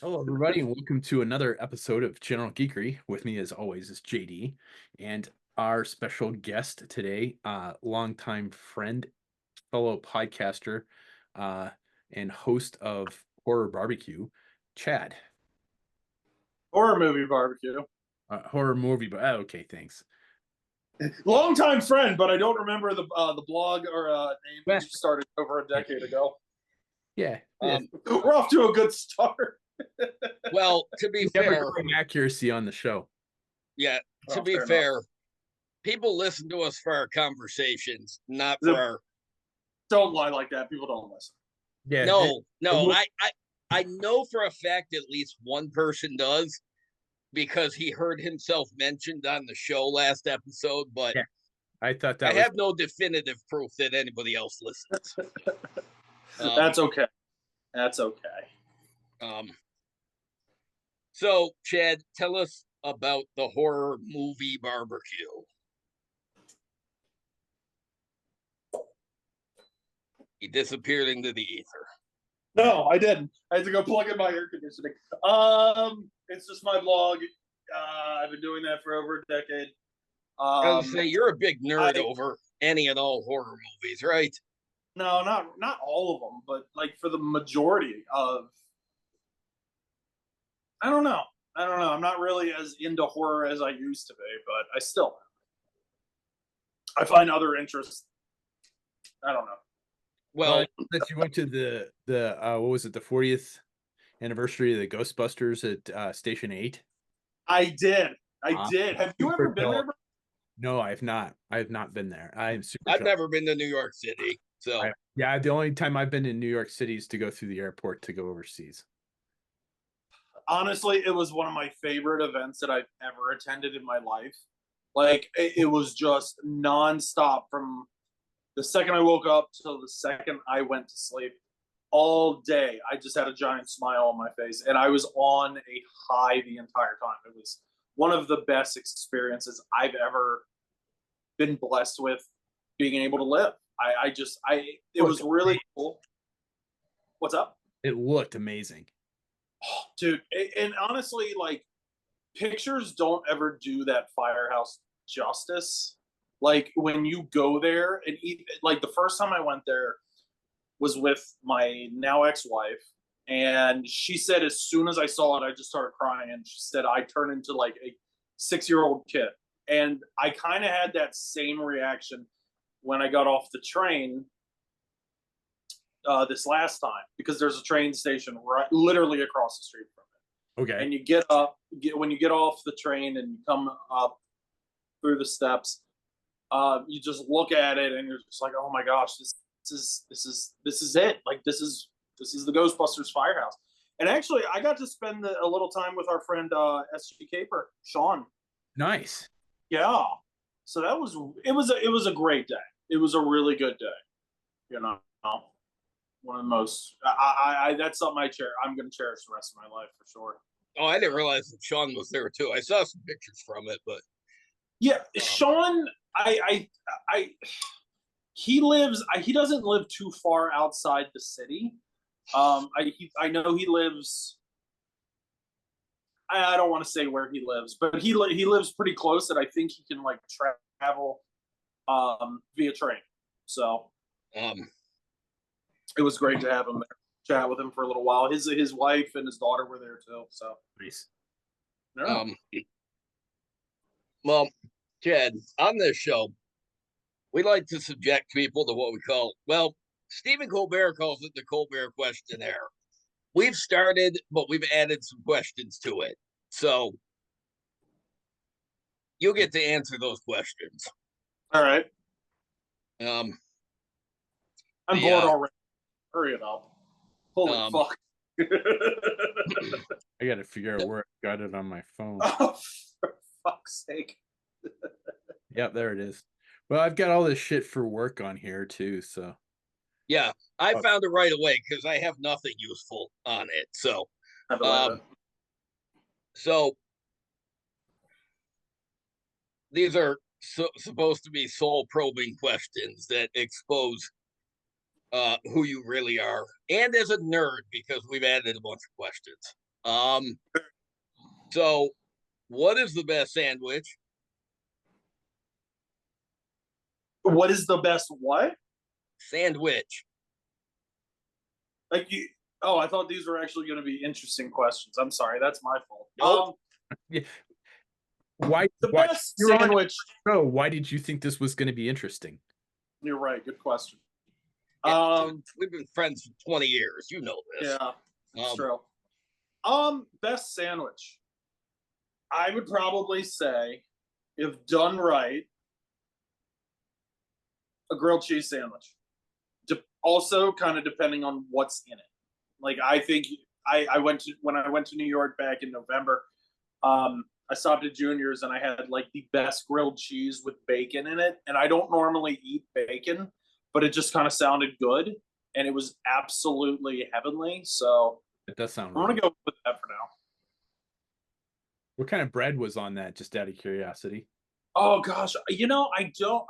Hello, everybody, and welcome to another episode of General Geekery. With me, as always, is JD, and our special guest today, longtime friend, fellow podcaster, uh, and host of Horror Barbecue, Chad. Horror movie barbecue. Horror movie, but okay, thanks. Longtime friend, but I don't remember the blog or name that Yeah, you started over a decade ago. yeah. We're off to a good start. Well, to be Never fair, claim accuracy on the show. yeah, to Oh, be fair fair, people listen to us for our conversations, not for enough. our. Don't lie like that. People don't listen. Yeah, No. I know for a fact at least one person does because he heard himself mentioned on the show last episode, but yeah. I thought I that was have no definitive proof that anybody else listens. That's okay. That's okay. So, Chad, tell us about the horror movie barbecue. He disappeared into the ether. No, I didn't. I had to go plug in my air conditioning. It's just my blog. I've been doing that for over a decade. I was say you're a big nerd I- over any and all horror movies, right? No, not all of them, but like for the majority of. I don't know. I don't know. I'm not really as into horror as I used to be, but I still am. I find other interests. I don't know. Well, that you went to the what was it, the 40th anniversary of the Ghostbusters at Station 8. I did. I Uh, did. Have you super ever been there? dope. No, I have not. I have not been there. I am super I've jealous. never been to New York City, so Yeah, the only time I've been in New York City is to go through the airport to go overseas. Honestly, it was one of my favorite events that I've ever attended in my life. Like it was just nonstop from the second I woke up till the second I went to sleep. All day, I just had a giant smile on my face, and I was on a high the entire time. It was one of the best experiences I've ever been blessed with being able to live. It was really cool. What's up? It looked amazing. Oh, dude? And honestly, like pictures don't ever do that firehouse justice. Like when you go there, and like the first time I went there was with my now ex-wife, and she said as soon as I saw it, I just started crying, and she said I turned into like a 6-year-old kid, and I kind of had that same reaction when I got off the train this last time because there's a train station right, literally across the street from it. Okay. And when you get off the train and you come up through the steps, you just look at it and you're just like, oh my gosh, this is it. Like this is the Ghostbusters firehouse. And actually, I got to spend a little time with our friend SG Caper, Sean. Nice. Yeah. So it was a great day. It was a really good day. You know, one of the most. I that's something I'm going to cherish the rest of my life for sure. oh, I didn't realize that Sean was there too. I saw some pictures from it, but Yeah, Sean. He lives. He doesn't live too far outside the city. I know he lives. I don't want to say where he lives, but he lives pretty close that I think he can like travel via train. So um, it was great to have him there, chat with him for a little while. His wife and his daughter were there too. So Nice. yeah. well, Chad, on this show, we like to subject people to what we call, well, Stephen Colbert calls it the Colbert questionnaire. We've started, but we've added some questions to it. So you'll get to answer those questions. All right, Um, I'm bored already. Hurry it up! Holy fuck! I got to figure out where I got it on my phone. Oh, for fuck's sake! Yep, there it is. Well, I've got all this shit for work on here too, so. yeah, I found it right away because I have nothing useful on it. So, so these are supposed to be soul probing questions that expose who you really are, and as a nerd because we've added a bunch of questions. Um, so what is the best sandwich? What is the best what? Sandwich. Like you? Oh, I thought these were actually going to be interesting questions. I'm sorry, that's my fault. Nope. Yeah. Why? The Why? best You're on sandwich. show. Why did you think this was going to be interesting? You're right. Good question. Yeah, we've been friends for 20 years. You know this. Yeah, it's Um, true. Best sandwich. I would probably say, if done right, a grilled cheese sandwich. Also, kind of depending on what's in it. Like I think I went to when I went to New York back in November. I stopped at Junior's and I had like the best grilled cheese with bacon in it. And I don't normally eat bacon, but it just kind of sounded good, and it was absolutely heavenly. So It does sound I'm really. gonna go with that for now. What kind of bread was on that? Just out of curiosity. Oh gosh, I don't.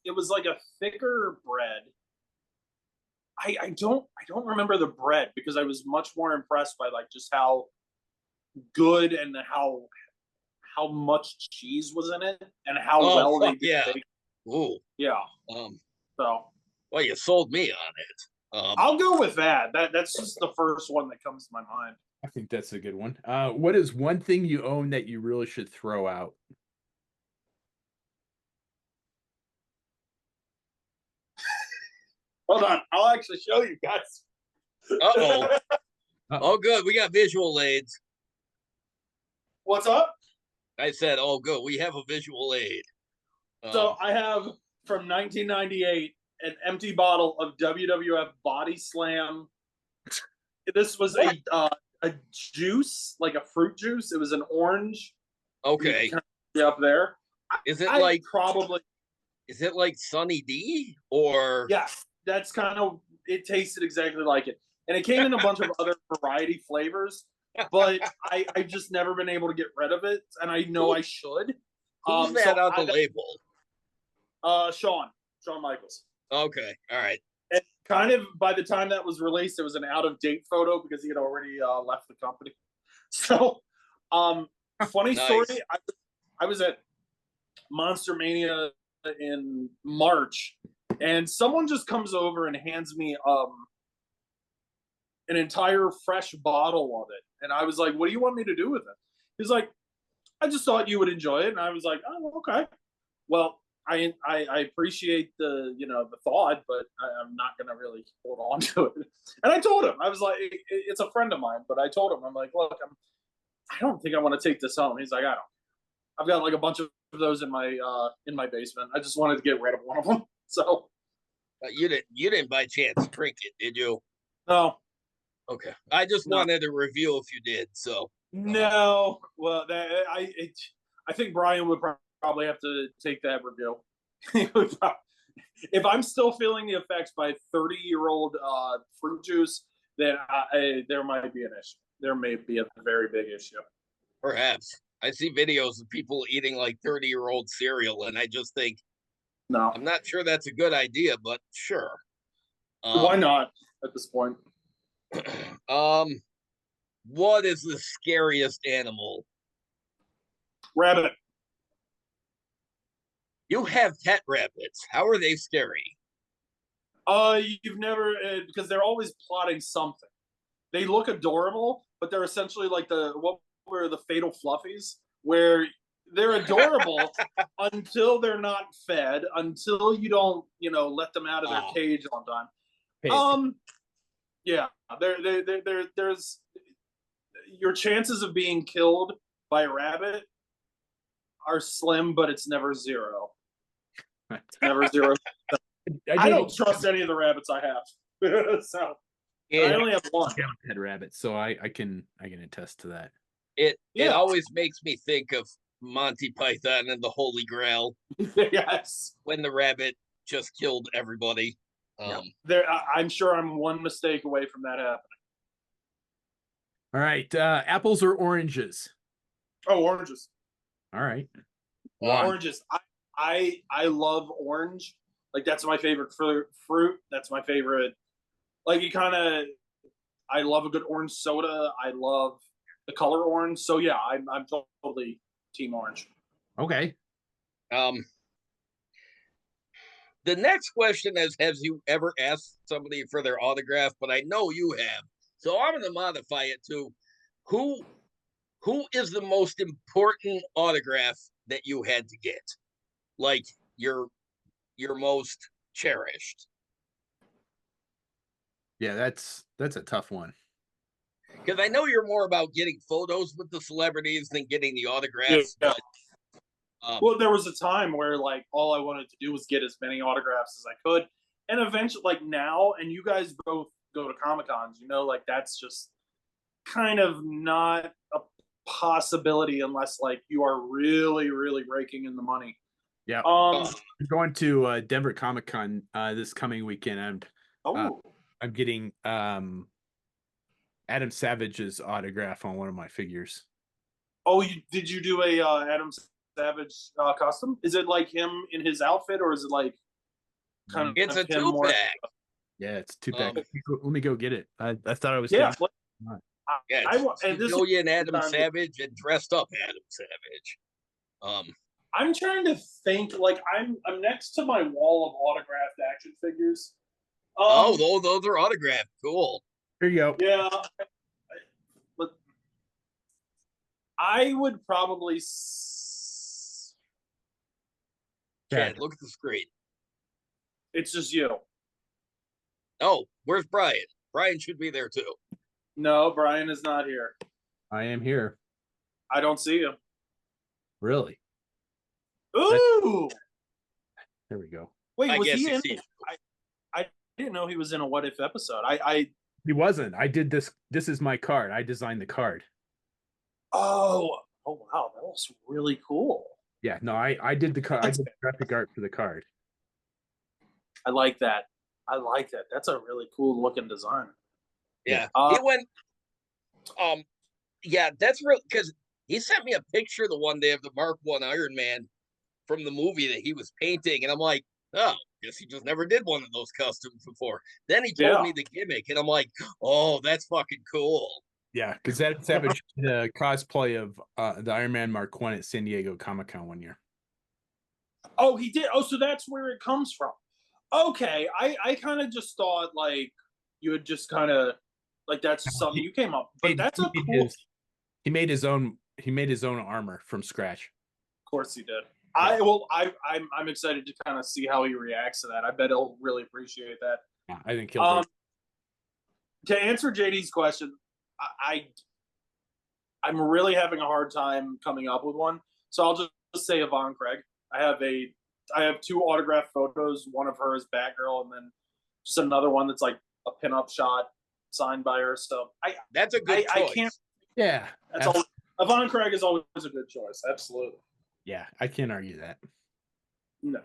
It was like a thicker bread. I don't remember the bread because I was much more impressed by like just how good and how much cheese was in it and how oh, well they fuck did yeah. bake. Ooh. Yeah. Um, So well, you sold me on it. I'll go with that. That's just the first one that comes to my mind. I think that's a good one. What is one thing you own that you really should throw out? Hold on, I'll actually show you guys. Uh-oh. Uh-oh. Oh, good. We got visual aids. What's up? I said, oh, good. We have a visual aid. So I have from 1998 an empty bottle of WWF Body Slam. This was a juice, like a fruit juice. It was an orange. Okay. Up there. Is it like probably? Is it like Sunny D or? Yes, that's kind of. It tasted exactly like it, and it came in a bunch of other variety flavors. But I've just never been able to get rid of it, and I know I should. Who's that on the label? Shawn Michaels. Okay, all right. And kind of by the time that was released, it was an out of date photo because he had already left the company. So, funny Nice. story. I was at Monster Mania in March, and someone just comes over and hands me an entire fresh bottle of it, and I was like, "What do you want me to do with it?" He's like, "I just thought you would enjoy it," and I was like, "Oh, okay." Well, I appreciate the thought, but I'm not gonna really hold on to it. And I told him, I was like, it's a friend of mine, but I told him, I'm like, look, I don't think I want to take this home. He's like, I don't. I've got like a bunch of those in my basement. I just wanted to get rid of one of them. So you didn't by chance drink it, did you? no. Okay, I just wanted to review if you did. So no. Well, I think Brian would probably have to take that review. If I'm still feeling the effects by 30-year-old fruit juice, then there might be an issue. There may be a very big issue. Perhaps. I see videos of people eating like 30-year-old cereal, and I just think, no, I'm not sure that's a good idea, but sure. Why not at this point? What is the scariest animal? Rabbit. You have pet rabbits. How are they scary? You've never because they're always plotting something. They look adorable, but they're essentially like what were the fatal fluffies, where they're adorable until they're not fed, until you don't, let them out of their cage on time. Hey. Yeah, there's your chances of being killed by a rabbit are slim, but it's never zero. It's never zero. I don't trust any of the rabbits I have. So I only have one. Head rabbit, so I can attest to that. It always makes me think of Monty Python and the Holy Grail. Yes. When the rabbit just killed everybody. I'm sure I'm one mistake away from that happening. All right, apples or oranges? Oh, oranges. All right. Oranges. I love orange. Like that's my favorite fruit. That's my favorite. Like I love a good orange soda. I love the color orange. So yeah, I'm totally team orange. Okay. The next question is, have you ever asked somebody for their autograph? But I know you have. So I'm going to modify it to who is the most important autograph that you had to get? Like your most cherished. Yeah, that's a tough one. Because I know you're more about getting photos with the celebrities than getting the autographs. Yeah. But well, there was a time where like all I wanted to do was get as many autographs as I could, and eventually, like now, and you guys both go to Comic Cons, you know, like that's just kind of not a possibility unless like you are really, really raking in the money. Yeah. Um. I'm going to Denver Comic Con this coming weekend, and Oh. I'm getting Adam Savage's autograph on one of my figures. Oh, did you do a Adam Savage custom? Is it like him in his outfit, or is it like kind it's of a him 2-pack. Yeah, it's 2-pack. Let me go get it. I thought I was yeah. Yeah, and this civilian Adam Savage and dressed up Adam Savage. I'm trying to think. Like I'm next to my wall of autographed action figures. Those are autographed. Cool. Here you go. Yeah, but I would probably. Chad, look at the screen. It's just you. Oh, where's Brian? Brian should be there too. No, Brian is not here. I am here. I don't see him. Really? Ooh. There we go. Wait, was he in? I didn't know he was in a What If episode. He wasn't. I did this. This is my card. I designed the card. Oh wow, that was really cool. Yeah, no, I did the card. I did the graphic art for the card. I like that. That's a really cool looking design. Yeah. He went yeah, that's real because he sent me a picture the one day of the Mark I Iron Man from the movie that he was painting, and I'm like, oh, guess he just never did one of those customs before. Then he told me the gimmick, and I'm like, oh, that's fucking cool. Yeah, because that Savage did a cosplay of the Iron Man Mark I at San Diego Comic-Con one year. Oh, he did. Oh, so that's where it comes from. Okay, I kind of just thought like you had just kind of like that's something you came up. But that's a cool. He made his own armor from scratch. Of course he did. I'm excited to kind of see how he reacts to that. I bet he'll really appreciate that. Yeah, I think he'll. To answer JD's question, I'm really having a hard time coming up with one. So I'll just say Yvonne Craig. I have 2 autographed photos. One of her is Batgirl, and then just another one that's like a pinup shot signed by her. So that's a good choice. I can't. Yeah, that's all. Yvonne Craig is always a good choice. Absolutely. Yeah, I can't argue that. No.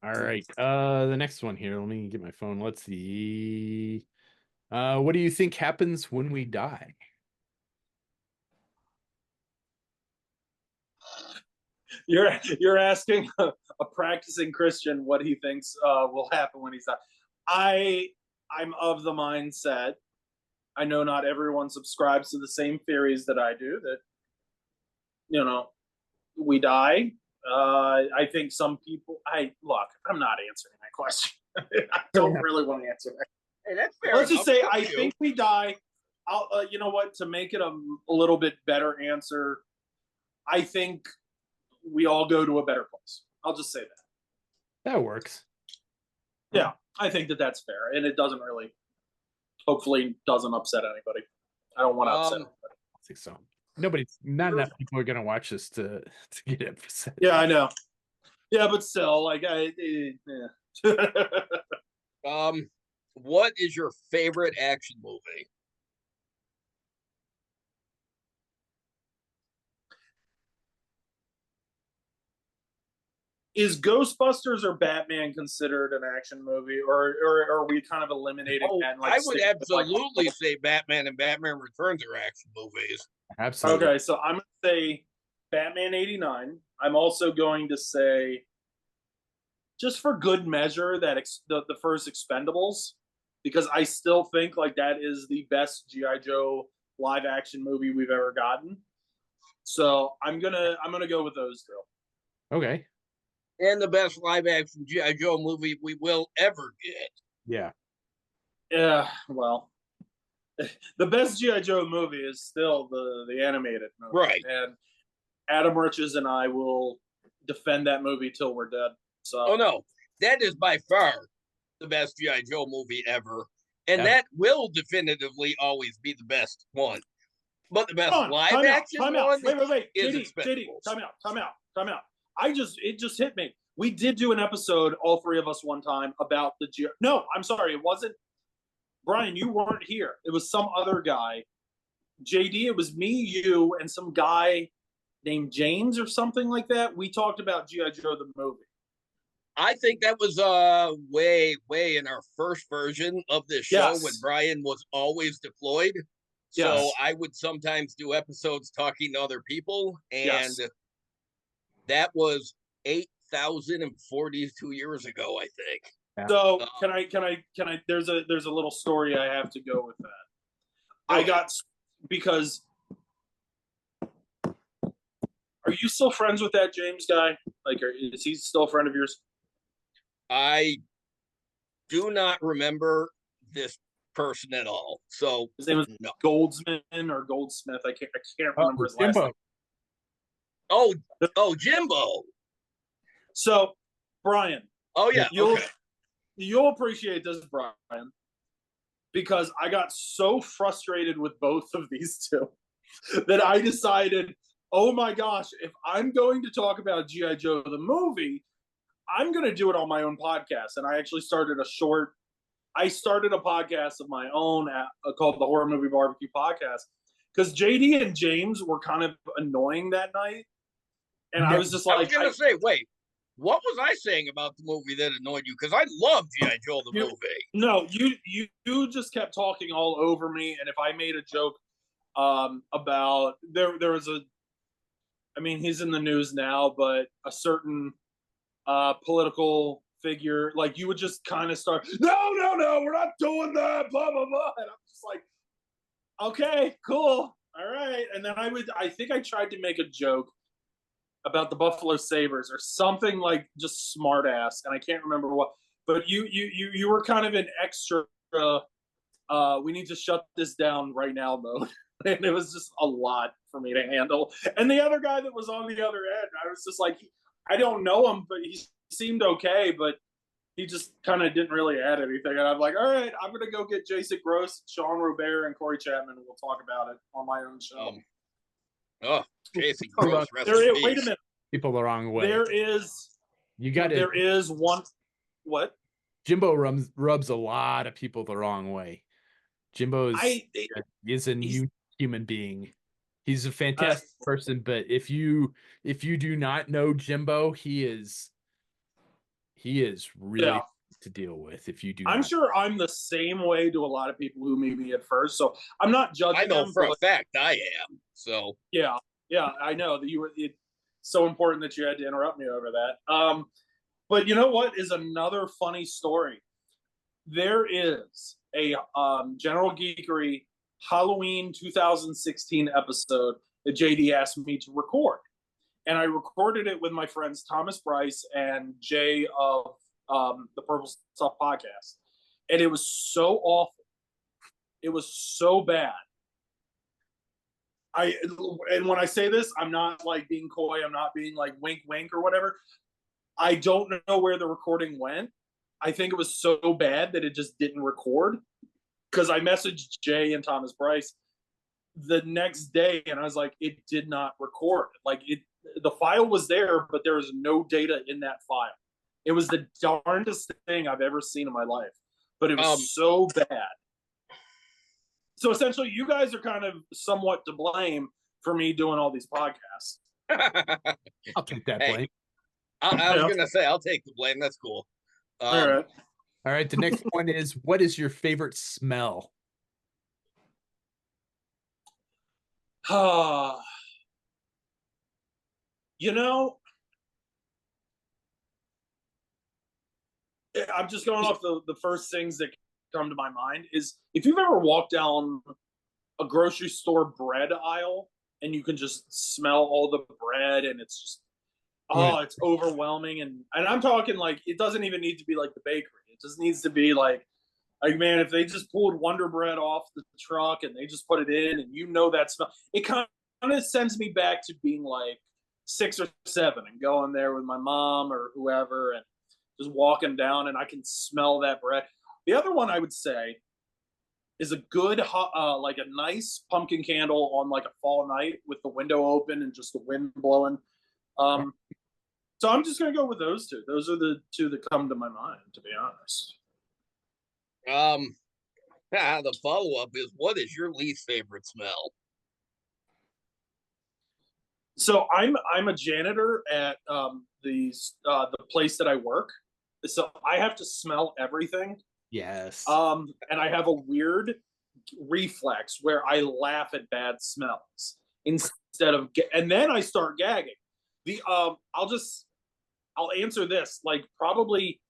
All right. The next one here. Let me get my phone. Let's see. What do you think happens when we die? You're asking a practicing Christian what he thinks will happen when he's died. I'm of the mindset. I know not everyone subscribes to the same theories that I do. That we die. I think some people. I'm not answering that question. I don't really want to answer that. Hey, that's fair. Let's just say I think we die. I'll. You know what? To make it a little bit better answer, I think we all go to a better place. I'll just say that. That works. Yeah, I think that's fair, and it doesn't really. Hopefully, doesn't upset anybody. I don't want to upset anybody. I think so. Not enough people are gonna watch this to get upset. Yeah, I know. Yeah, but still, like, what is your favorite action movie? Is Ghostbusters or Batman considered an action movie, or are we kind of eliminating that? I would absolutely say Batman and Batman Returns are action movies. Absolutely. Okay, so I'm going to say Batman 89. I'm also going to say, just for good measure, that the first Expendables, because I still think like that is the best G.I. Joe live action movie we've ever gotten. So I'm gonna go with those two. Okay. And the best live action G.I. Joe movie we will ever get. Yeah. Yeah, well, the best GI Joe movie is still the animated movie, Right. and Adam Riches and I will defend that movie till we're dead. So, Oh no, that is by far the best G.I. Joe movie ever, and That's- that will definitively always be the best one. But the best live action time one out. Wait. is JD, Expendables. time out. It just hit me. We did do an episode, all three of us, one time about the GI. No, I'm sorry, it wasn't. Brian, you weren't here. It was some other guy. JD, it was me, you, and some guy named James or something like that. We talked about G.I. Joe the movie. I think that was way in our first version of this show when Brian was always deployed. So I would sometimes do episodes talking to other people, and that was 8,042 years ago, I think. So can I? There's a little story I have to go with that. I got because. Are you still friends with that James guy? Like, is he still a friend of yours? I do not remember this person at all. So his name was Goldsman or Goldsmith. I can't remember his last name. Oh, Jimbo. So, Brian. Oh yeah. You'll appreciate this, Brian, because I got so frustrated with both of these two that I decided, oh my gosh, if I'm going to talk about G.I. Joe the movie, I'm going to do it on my own podcast. And I actually started a podcast of my own called the Horror Movie Barbecue Podcast, because JD and James were kind of annoying that night. And I was just like, I was going to say, wait, what was I saying about the movie that annoyed you? Because I love G.I. Joe the movie. No, you just kept talking all over me. And if I made a joke about there was he's in the news now, but a certain political figure, like, you would just kind of start, no, we're not doing that, blah, blah, blah. And I'm just like, okay, cool. All right. And then I think I tried to make a joke about the Buffalo Sabres or something, like just smart ass. And I can't remember what, but you were kind of an extra, we need to shut this down right now mode. And it was just a lot for me to handle. And the other guy that was on the other end, I was just like, I don't know him, but he seemed okay, but he just kind of didn't really add anything. And I'm like, all right, I'm going to go get Jason Gross, Sean Robert, and Corey Chapman, and we'll talk about it on my own show. Jason Gross. Wait a minute. People the wrong way. There is one. What? Jimbo rubs a lot of people the wrong way. Jimbo is a new human being. He's a fantastic person, but if you do not know Jimbo, he is really to deal with. If you do, I'm sure I'm the same way to a lot of people who meet me at first, so I'm not judging. I know for a fact I am. So yeah, I know that you were. It's so important that you had to interrupt me over that. But you know what is another funny story? There is a General Geekery Halloween 2016 episode that JD asked me to record. And I recorded it with my friends Thomas Bryce and Jay of the Purple Stuff podcast. And it was so awful. It was so bad. And when I say this, I'm not like being coy. I'm not being like wink, wink or whatever. I don't know where the recording went. I think it was so bad that it just didn't record, because I messaged Jay and Thomas Bryce the next day and I was like, it did not record. Like, the file was there, but there was no data in that file. It was the darndest thing I've ever seen in my life, but it was so bad. So essentially, you guys are kind of somewhat to blame for me doing all these podcasts. I'll take that blame. I was going to say, I'll take the blame. That's cool. All right. The next one is, what is your favorite smell? You know, I'm just going off the first things that come to my mind is, if you've ever walked down a grocery store bread aisle, and you can just smell all the bread, and it's just it's overwhelming. And I'm talking like it doesn't even need to be like the bakery. It just needs to be like man, if they just pulled Wonder Bread off the truck and they just put it in, and that smell, it kind of sends me back to being like 6 or 7 and going there with my mom or whoever and just walking down, and I can smell that bread. The other one I would say is a good like a nice pumpkin candle on like a fall night with the window open and just the wind blowing. So I'm just gonna go with those two. Those are the two that come to my mind, to be honest. The follow-up is, what is your least favorite smell? So I'm a janitor at the place that I work. So I have to smell everything. Yes. And I have a weird reflex where I laugh at bad smells instead of, and then I start gagging. I'll answer this, like probably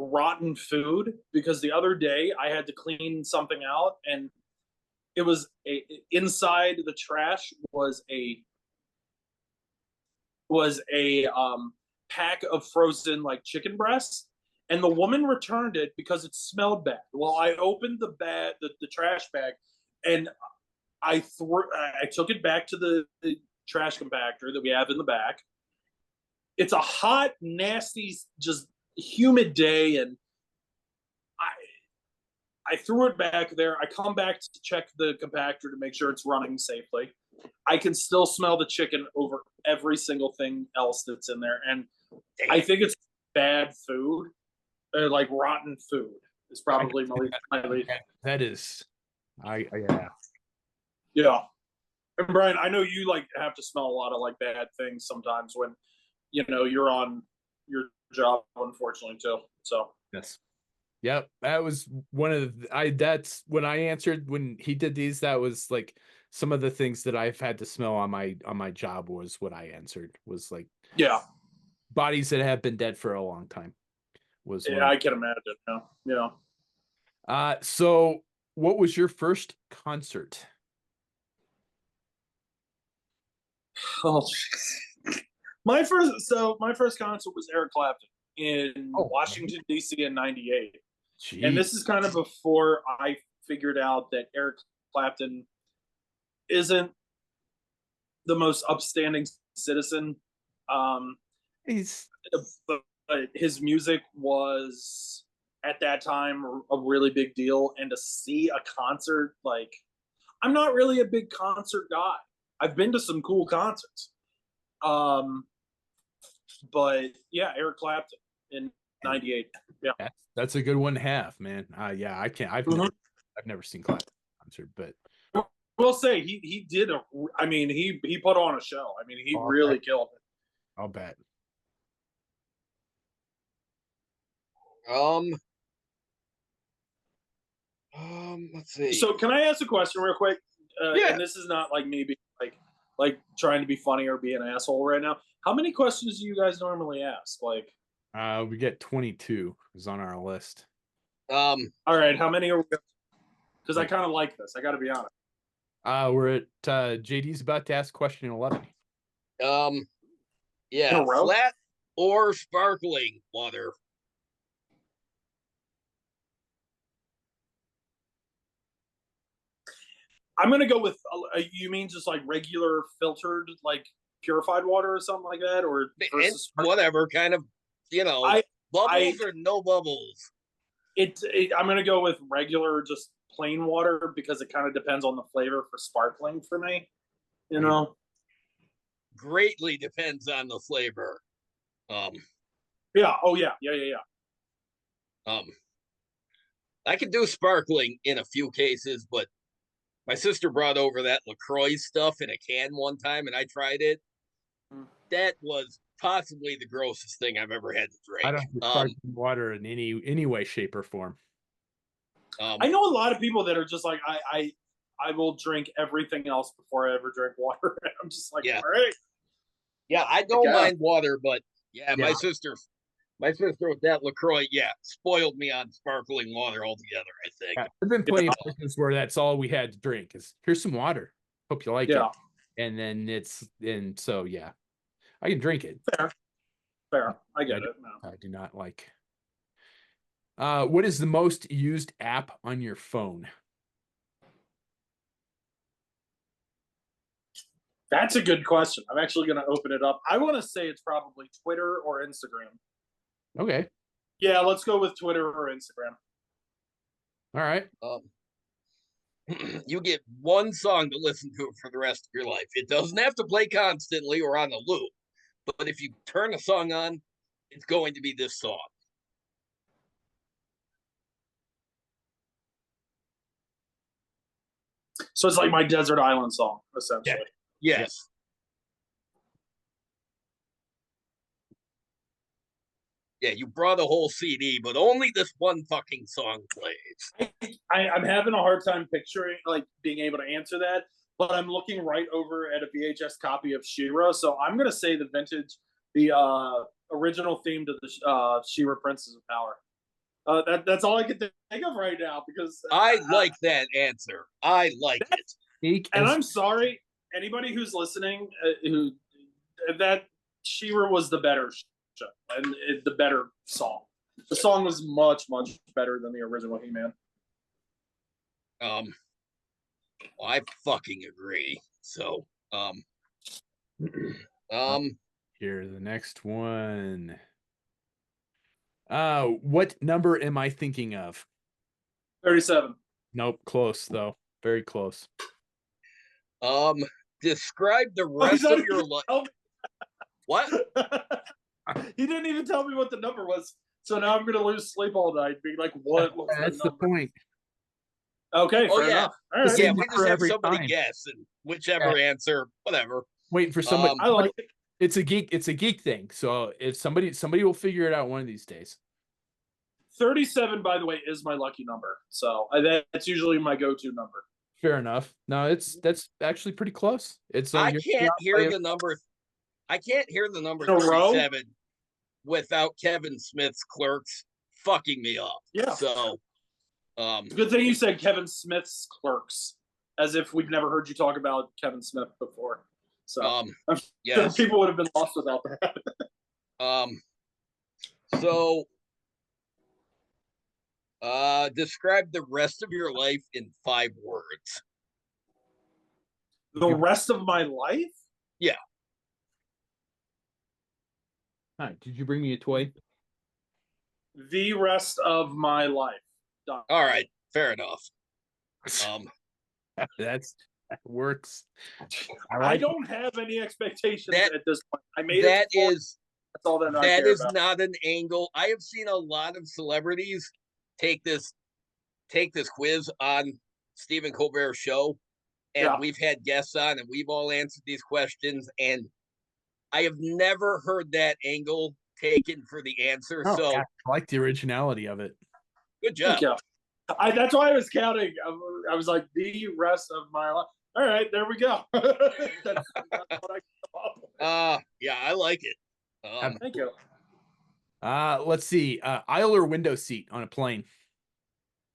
rotten food, because the other day I had to clean something out, and it was inside the trash was a pack of frozen like chicken breasts, and the woman returned it because it smelled bad. Well, I opened the trash bag, and I took it back to the trash compactor that we have in the back. It's a hot, nasty, just humid day, and I threw it back there. I come back to check the compactor to make sure it's running safely. I can still smell the chicken over every single thing else that's in there, and I think it's bad food, like rotten food. Is probably my least. That is, Yeah. And Brian, I know you like have to smell a lot of like bad things sometimes when you're on your job, unfortunately too. So yes. Yep, that was one of that's when I answered when he did these. That was like some of the things that I've had to smell on my job was what I answered was like bodies that have been dead for a long time. I can imagine. Yeah. So what was your first concert? Oh, my first concert was Eric Clapton in Washington D.C. in '98. And this is kind of before I figured out that Eric Clapton isn't the most upstanding citizen. But his music was at that time a really big deal. And to see a concert, like, I'm not really a big concert guy. I've been to some cool concerts. But yeah, Eric Clapton in '98. Yeah. That's a good one to have, man. Yeah, I can't. I've never seen Clapton concert, but we'll say he did he put on a show. I mean, he really killed it. I'll bet. Let's see. So can I ask a question real quick? Yeah. And this is not like me being like trying to be funny or be an asshole right now. How many questions do you guys normally ask? Like, we get 22 is on our list. All right, how many are we? Because I kind of like this. I got to be honest. We're at JD's about to ask question 11. Yeah, flat or sparkling water? I'm gonna go with. You mean just like regular filtered, like purified water or something like that, or whatever kind of, bubbles or no bubbles? I'm gonna go with regular, just plain water, because it kind of depends on the flavor for sparkling for me. Greatly depends on the flavor. Yeah. Oh yeah. I can do sparkling in a few cases, but my sister brought over that LaCroix stuff in a can one time, and I tried it. That was possibly the grossest thing I've ever had to drink. I don't do sparkling water in any way, shape, or form. I know a lot of people that are just like, I will drink everything else before I ever drink water. I'm just like, all right. Yeah, I don't mind water, but my sister My sister with that LaCroix, yeah, spoiled me on sparkling water altogether, I think. Yeah, there's been plenty of Christmas where that's all we had to drink is here's some water. Hope you like it. And then so yeah, I can drink it. Fair. I get it. No. I do not like. What is the most used app on your phone? That's a good question. I'm actually going to open it up. I want to say it's probably Twitter or Instagram. Okay. Yeah, let's go with Twitter or Instagram. All right. You get one song to listen to for the rest of your life. It doesn't have to play constantly or on a loop, but if you turn a song on, it's going to be this song. So it's like my Desert Island song, essentially. Yeah. Yes. Yeah, you brought a whole CD, but only this one fucking song plays. I'm having a hard time picturing, like, being able to answer that, but I'm looking right over at a VHS copy of She-Ra, so I'm going to say the original theme to the She-Ra Princess of Power. That's all I can think of right now, because I like that answer. I like it. And I'm sorry, anybody who's listening, that She-Ra was the better show and the better song. The song was much, much better than the original He-Man. I fucking agree. So, here, the next one. What number am I thinking of? 37. Nope, close though. Very close. Describe the rest of your life. What? He didn't even tell me what the number was. So now I'm going to lose sleep all night, being like, what? That's the point. Okay, fair enough. All right. Yeah, we just have somebody guess, and whichever answer, whatever. Waiting for somebody. I like it. It's a geek thing. So if somebody will figure it out one of these days. 37, by the way, is my lucky number. So that's usually my go-to number. Fair enough. No, that's actually pretty close. It's I can't hear the number. I can't hear the number 37 without Kevin Smith's Clerks fucking me up. Yeah. So, good thing you said Kevin Smith's Clerks, as if we've never heard you talk about Kevin Smith before. So, I'm sure people would have been lost without that. So, describe the rest of your life in 5 words. The rest of my life? Yeah. Hi, did you bring me a toy? The rest of my life. Done. All right, fair enough. That works. I don't have any expectations at this point. I made that it. That's all that I care about. Not an angle. I have seen a lot of celebrities take this quiz on Stephen Colbert's show, and we've had guests on, and we've all answered these questions, and I have never heard that angle taken for the answer. Oh, so I like the originality of it. Good job. That's why I was counting. I was like, the rest of my life. All right, there we go. That's what I come up with. Yeah, I like it. Thank you. Let's see. Aisle or window seat on a plane?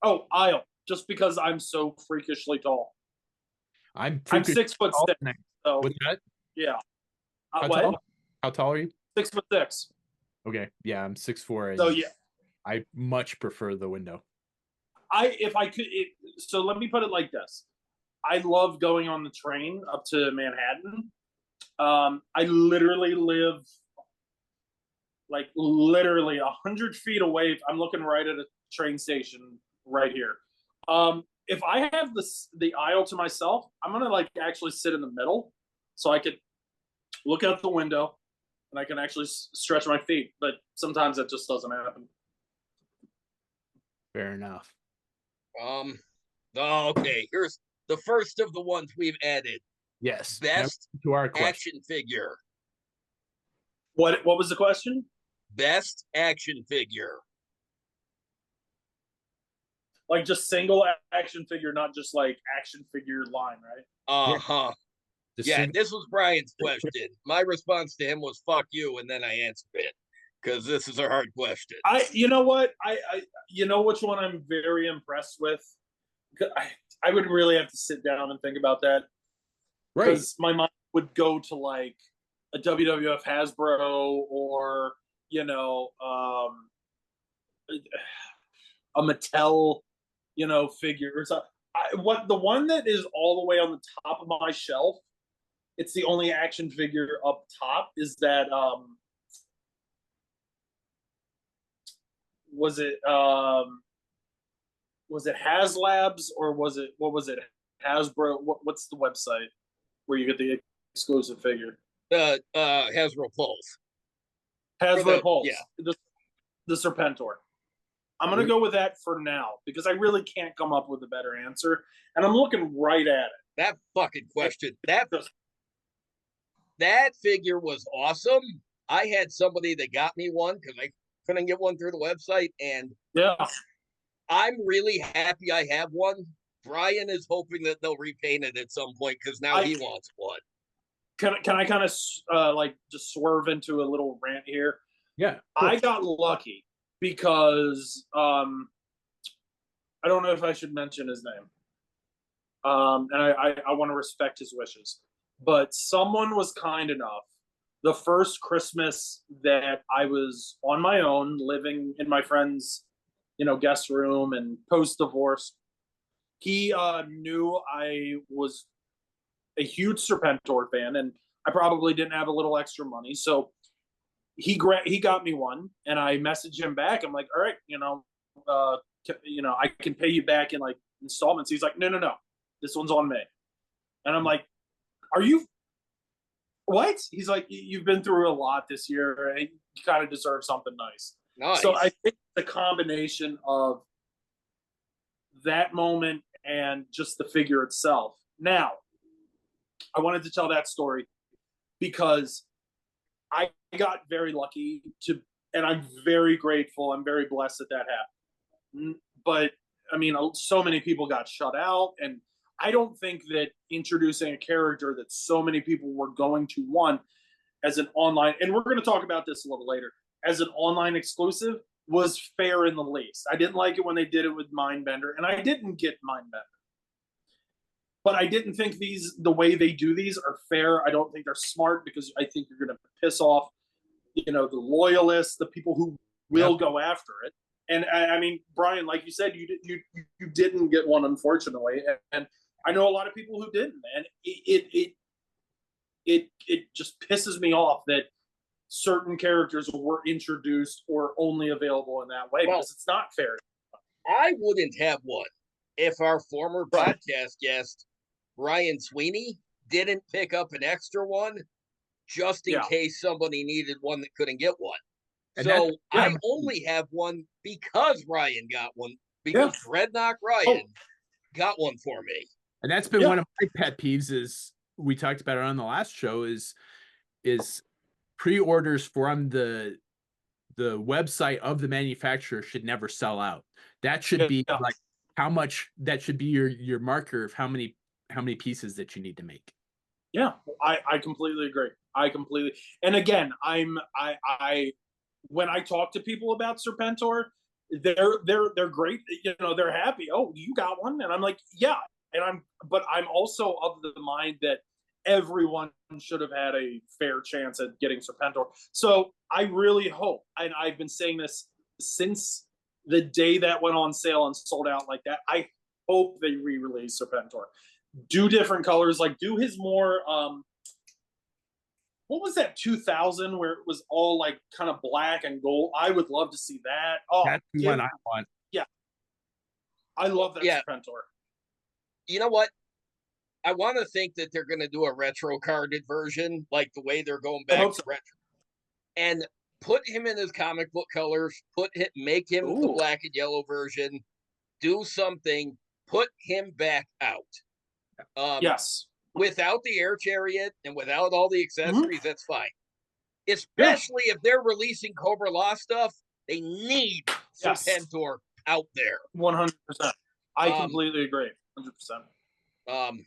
Oh, aisle. Just because I'm so freakishly tall. I'm 6'6". So, what's that? Yeah. How tall are you? 6'6". Okay. Yeah, I'm 6'4". So yeah, I much prefer the window. So let me put it like this. I love going on the train up to Manhattan. I literally live like literally 100 feet away. I'm looking right at a train station right here. If I have the aisle to myself, I'm gonna like actually sit in the middle, so I could look out the window and I can actually stretch my feet. But sometimes that just doesn't happen. Fair enough. Okay. Here's the first of the ones we've added. Yes. Best to our action figure. What was the question? Best action figure. Like just single action figure, not just like action figure line, right? Uh-huh. Yeah, this was Brian's question. My response to him was "fuck you," and then I answered it Because this is a hard question. You know what? You know which one I'm very impressed with? I would really have to sit down and think about that. Right. Because my mind would go to like a WWF Hasbro or, you know, a Mattel, you know, figure or something. The one that is all the way on the top of my shelf, it's the only action figure up top, is that was it HasLabs, or was it, what was it, Hasbro? What's the website where you get the exclusive figure? Hasbro Pulse. Hasbro Pulse. Yeah. The Serpentor. I'm going to go with that for now because I really can't come up with a better answer. And I'm looking right at it. That fucking question. That figure was awesome. I had somebody that got me one because I couldn't get one through the website. And yeah, I'm really happy I have one. Brian is hoping that they'll repaint it at some point because now he wants one. Can I kind of like just swerve into a little rant here? Yeah. I got lucky because I don't know if I should mention his name. And I want to respect his wishes. But someone was kind enough, the first Christmas that I was on my own, living in my friend's, you know, guest room and post-divorce, he knew I was a huge Serpentor fan, and I probably didn't have a little extra money. So he got me one, and I messaged him back. I'm like, all right, I can pay you back in like installments. He's like, no, this one's on me. And I'm like, are you what? He's like, you've been through a lot this year, and you kind of deserve something nice. Nice. So I think the combination of that moment and just the figure itself. Now, I wanted to tell that story because I got very lucky and I'm very grateful. I'm very blessed that happened. But I mean, so many people got shut out, and I don't think that introducing a character that so many people were going to want as an online, and we're going to talk about this a little later, as an online exclusive was fair in the least. I didn't like it when they did it with Mindbender, and I didn't get Mindbender. But I didn't think the way they do these are fair. I don't think they're smart because I think you're going to piss off, you know, the loyalists, the people who will go after it. And I mean, Brian, like you said, you didn't get one, unfortunately, and I know a lot of people who didn't, and it just pisses me off that certain characters were introduced or only available in that way, because it's not fair. I wouldn't have one if our former podcast guest Ryan Sweeney didn't pick up an extra one just in case somebody needed one that couldn't get one. And so I only have one because Ryan got one, because Dreadnought Ryan got one for me. And that's been one of my pet peeves, is we talked about it on the last show, is pre-orders from the website of the manufacturer should never sell out. That should be like how much, that should be your marker of how many pieces that you need to make. Yeah, I completely agree. And again, I when I talk to people about Serpentor, they're great. You know, they're happy. Oh, you got one, and I'm like, yeah. And but I'm also of the mind that everyone should have had a fair chance at getting Serpentor. So I really hope, and I've been saying this since the day that went on sale and sold out like that, I hope they re-release Serpentor. Do different colors, like do his more what was that 2000 where it was all like kind of black and gold? I would love to see that. Oh, that's the one I want. Yeah, I love that Serpentor. You know what? I want to think that they're going to do a retro carded version, like the way they're going back to retro, and put him in his comic book colors. Make him the black and yellow version. Do something. Put him back out. Yes. Without the air chariot and without all the accessories, that's fine. Especially if they're releasing Cobra Law stuff, they need Serpentor out there. 100%. I completely agree. 100%.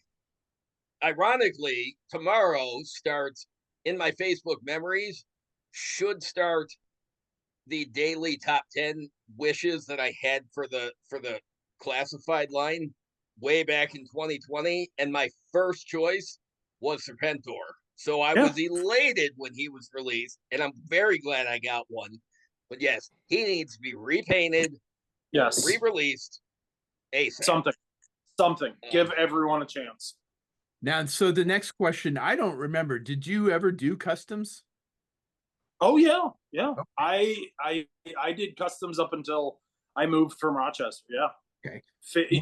Ironically, tomorrow starts, in my Facebook memories, should start the daily top 10 wishes that I had for the classified line way back in 2020, and my first choice was Serpentor. So I was elated when he was released, and I'm very glad I got one. But yes, he needs to be repainted, re-released ASAP. Something. Give everyone a chance. Now, so the next question, I don't remember. Did you ever do customs? Oh yeah. Okay. I did customs up until I moved from Rochester. Yeah. Okay.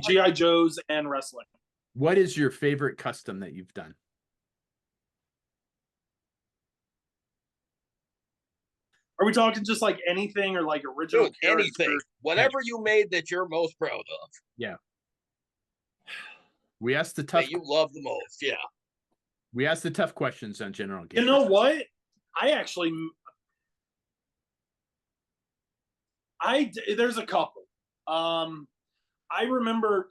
GI Joes and wrestling. What is your favorite custom that you've done? Are we talking just like anything or like original characters? Anything, whatever you made that you're most proud of. Yeah. We asked the tough. That you love the most. Yeah. We asked the tough questions on General Geekerey. You know what? There's a couple. I remember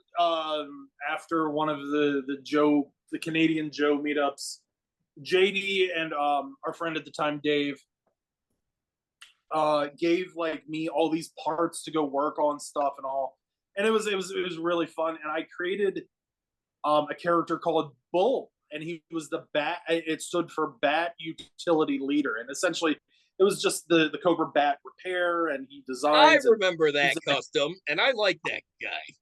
after one of the Canadian Joe meetups, JD and our friend at the time, Dave, gave like me all these parts to go work on stuff and all, and it was really fun. And I created a character called Bull, and he was the bat. It stood for Bat Utility Leader, and essentially it was just the Cobra Bat repair, and he designed. I remember that custom, and I like that guy.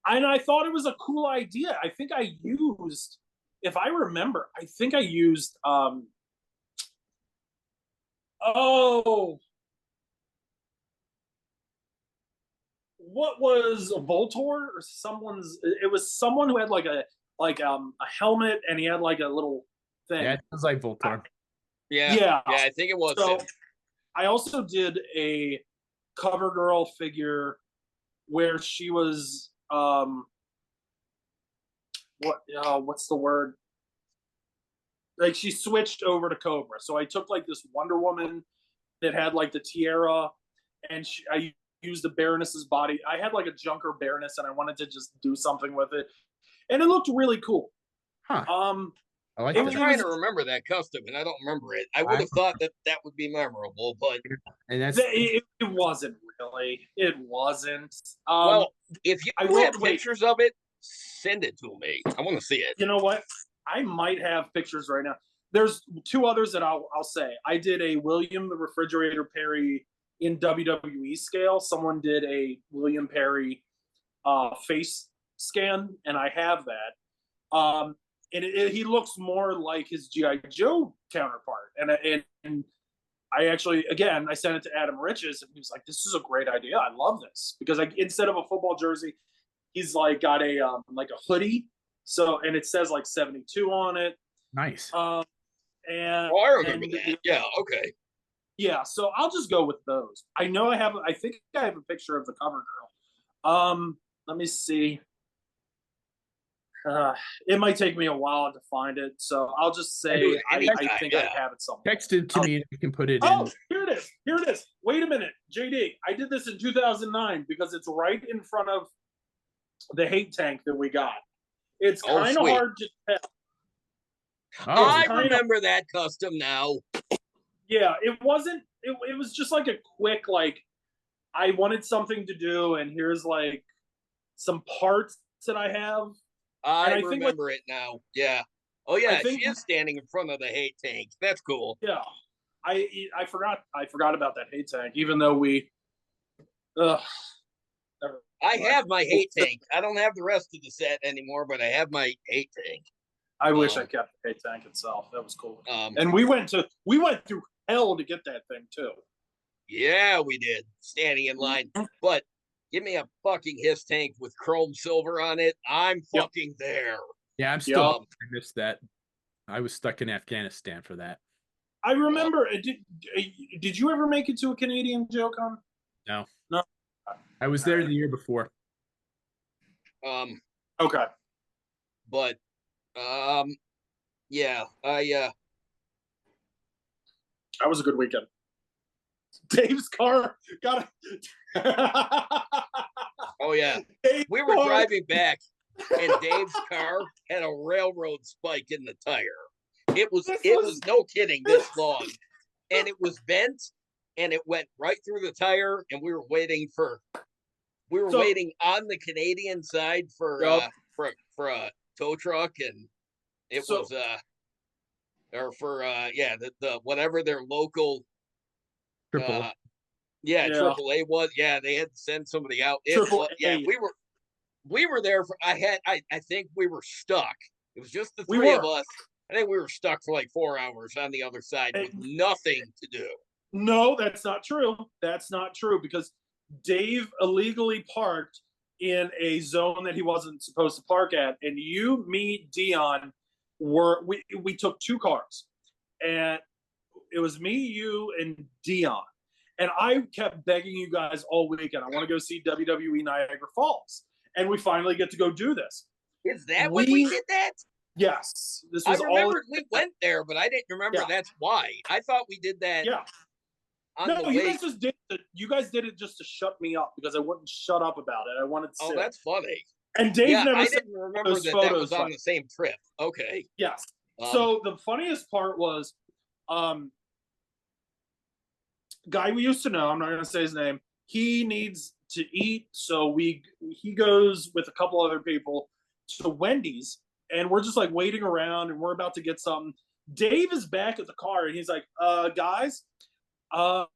And I thought it was a cool idea. I think I used, if I remember, what was a Voltor or someone's? It was someone who had like a helmet, and he had like a little thing. Yeah, it was like Voltor. Yeah, I think it was. So I also did a CoverGirl figure where she was what's the word? Like she switched over to Cobra. So I took like this Wonder Woman that had like the tiara, and I used the Baroness's body. I had like a Junker Baroness, and I wanted to just do something with it, and it looked really cool. Huh. I like I'm trying to remember that custom, and I don't remember it. I would have thought that would be memorable, but it wasn't really. It wasn't. Well, if you have pictures of it, send it to me. I want to see it. You know what? I might have pictures right now. There's two others that I'll say. I did a William the Refrigerator Perry in WWE scale. Someone did a William Perry face scan, and I have that. And he looks more like his G.I. Joe counterpart. And I actually, again, I sent it to Adam Riches, and he was like, "This is a great idea. I love this." Because instead of a football jersey, he's like got a like a hoodie. So, and it says like 72 on it. Nice. And I remember that. Yeah, okay. Yeah, so I'll just go with those. I think I have a picture of the cover girl. Let me see. It might take me a while to find it, so I'll just say I think I have it somewhere. Text it to me and you can put it in. Oh, here it is. Wait a minute, JD. I did this in 2009 because it's right in front of the hate tank that we got. It's kind of hard to tell. I remember that custom now. Yeah, it wasn't. It was just like a quick, like, I wanted something to do, and here's like some parts that I have. I remember it now. Yeah. Oh yeah, she is standing in front of the hate tank. That's cool. Yeah. I forgot about that hate tank, even though we. I have my hate tank. I don't have the rest of the set anymore, but I have my hate tank. I wish I kept the hate tank itself. That was cool. And we went through hell to get that thing too. Yeah, we did. Standing in line. But give me a fucking his tank with chrome silver on it. I'm fucking there. Yeah, I'm still. I missed that. I was stuck in Afghanistan for that. I remember. Did you ever make it to a Canadian JoeCon? No. I was there the year before. Okay. But yeah, that was a good weekend. Dave's car got Oh yeah. We were driving back, and Dave's car had a railroad spike in the tire. It was no kidding this long. And it was bent, and it went right through the tire, and we were waiting So, on the Canadian side for yep. for a tow truck, and it So was or for the whatever their local Triple. yeah, yeah, AAA was. Yeah, they had to send somebody out. It triple was, yeah, A. we were there for I think we were stuck. It was just the We three of were. us. I think we were stuck for like 4 hours on the other side with nothing to do. No, that's not true. That's not true because Dave illegally parked in a zone that he wasn't supposed to park at, and you, me, Dion we took two cars, and it was me, you, and Dion, and I kept begging you guys all weekend. I want to go see WWE Niagara Falls, and we finally get to go do this. Is that when we did that? Yes, this I was remembered we went there, but I didn't remember that's why. I thought we did that yeah. on No, the you way. guys just did it. You guys did it just to shut me up because I wouldn't shut up about it. I wanted to Oh, sit. that's funny. And Dave Yeah, never I said didn't remember those that photos. was on the same trip. Okay. Yes. So the funniest part was, guy we used to know. I'm not going to say his name. He needs to eat, so he goes with a couple other people to Wendy's, and we're just like waiting around, and we're about to get something. Dave is back at the car, and he's like, guys, a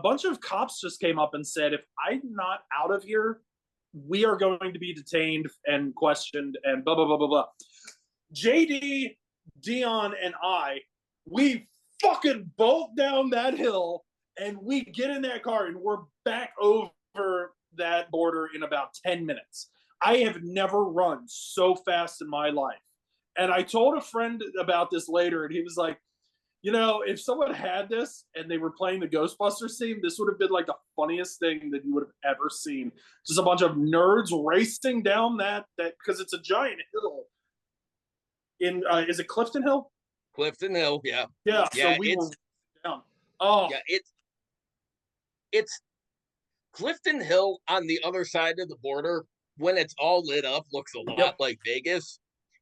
bunch of cops just came up and said, if I'm not out of here, we are going to be detained and questioned and blah, blah, blah, blah, blah. JD, Dion, and we fucking bolt down that hill and we get in that car and we're back over that border in about 10 minutes. I have never run so fast in my life. And I told a friend about this later, and he was like, you know, if someone had this and they were playing the Ghostbusters theme, this would have been like the funniest thing that you would have ever seen. Just a bunch of nerds racing down that because it's a giant hill. In is it Clifton Hill? Clifton Hill, yeah. Yeah, Yeah, so we were down. Oh, yeah, it's Clifton Hill on the other side of the border. When it's all lit up, looks a lot like Vegas.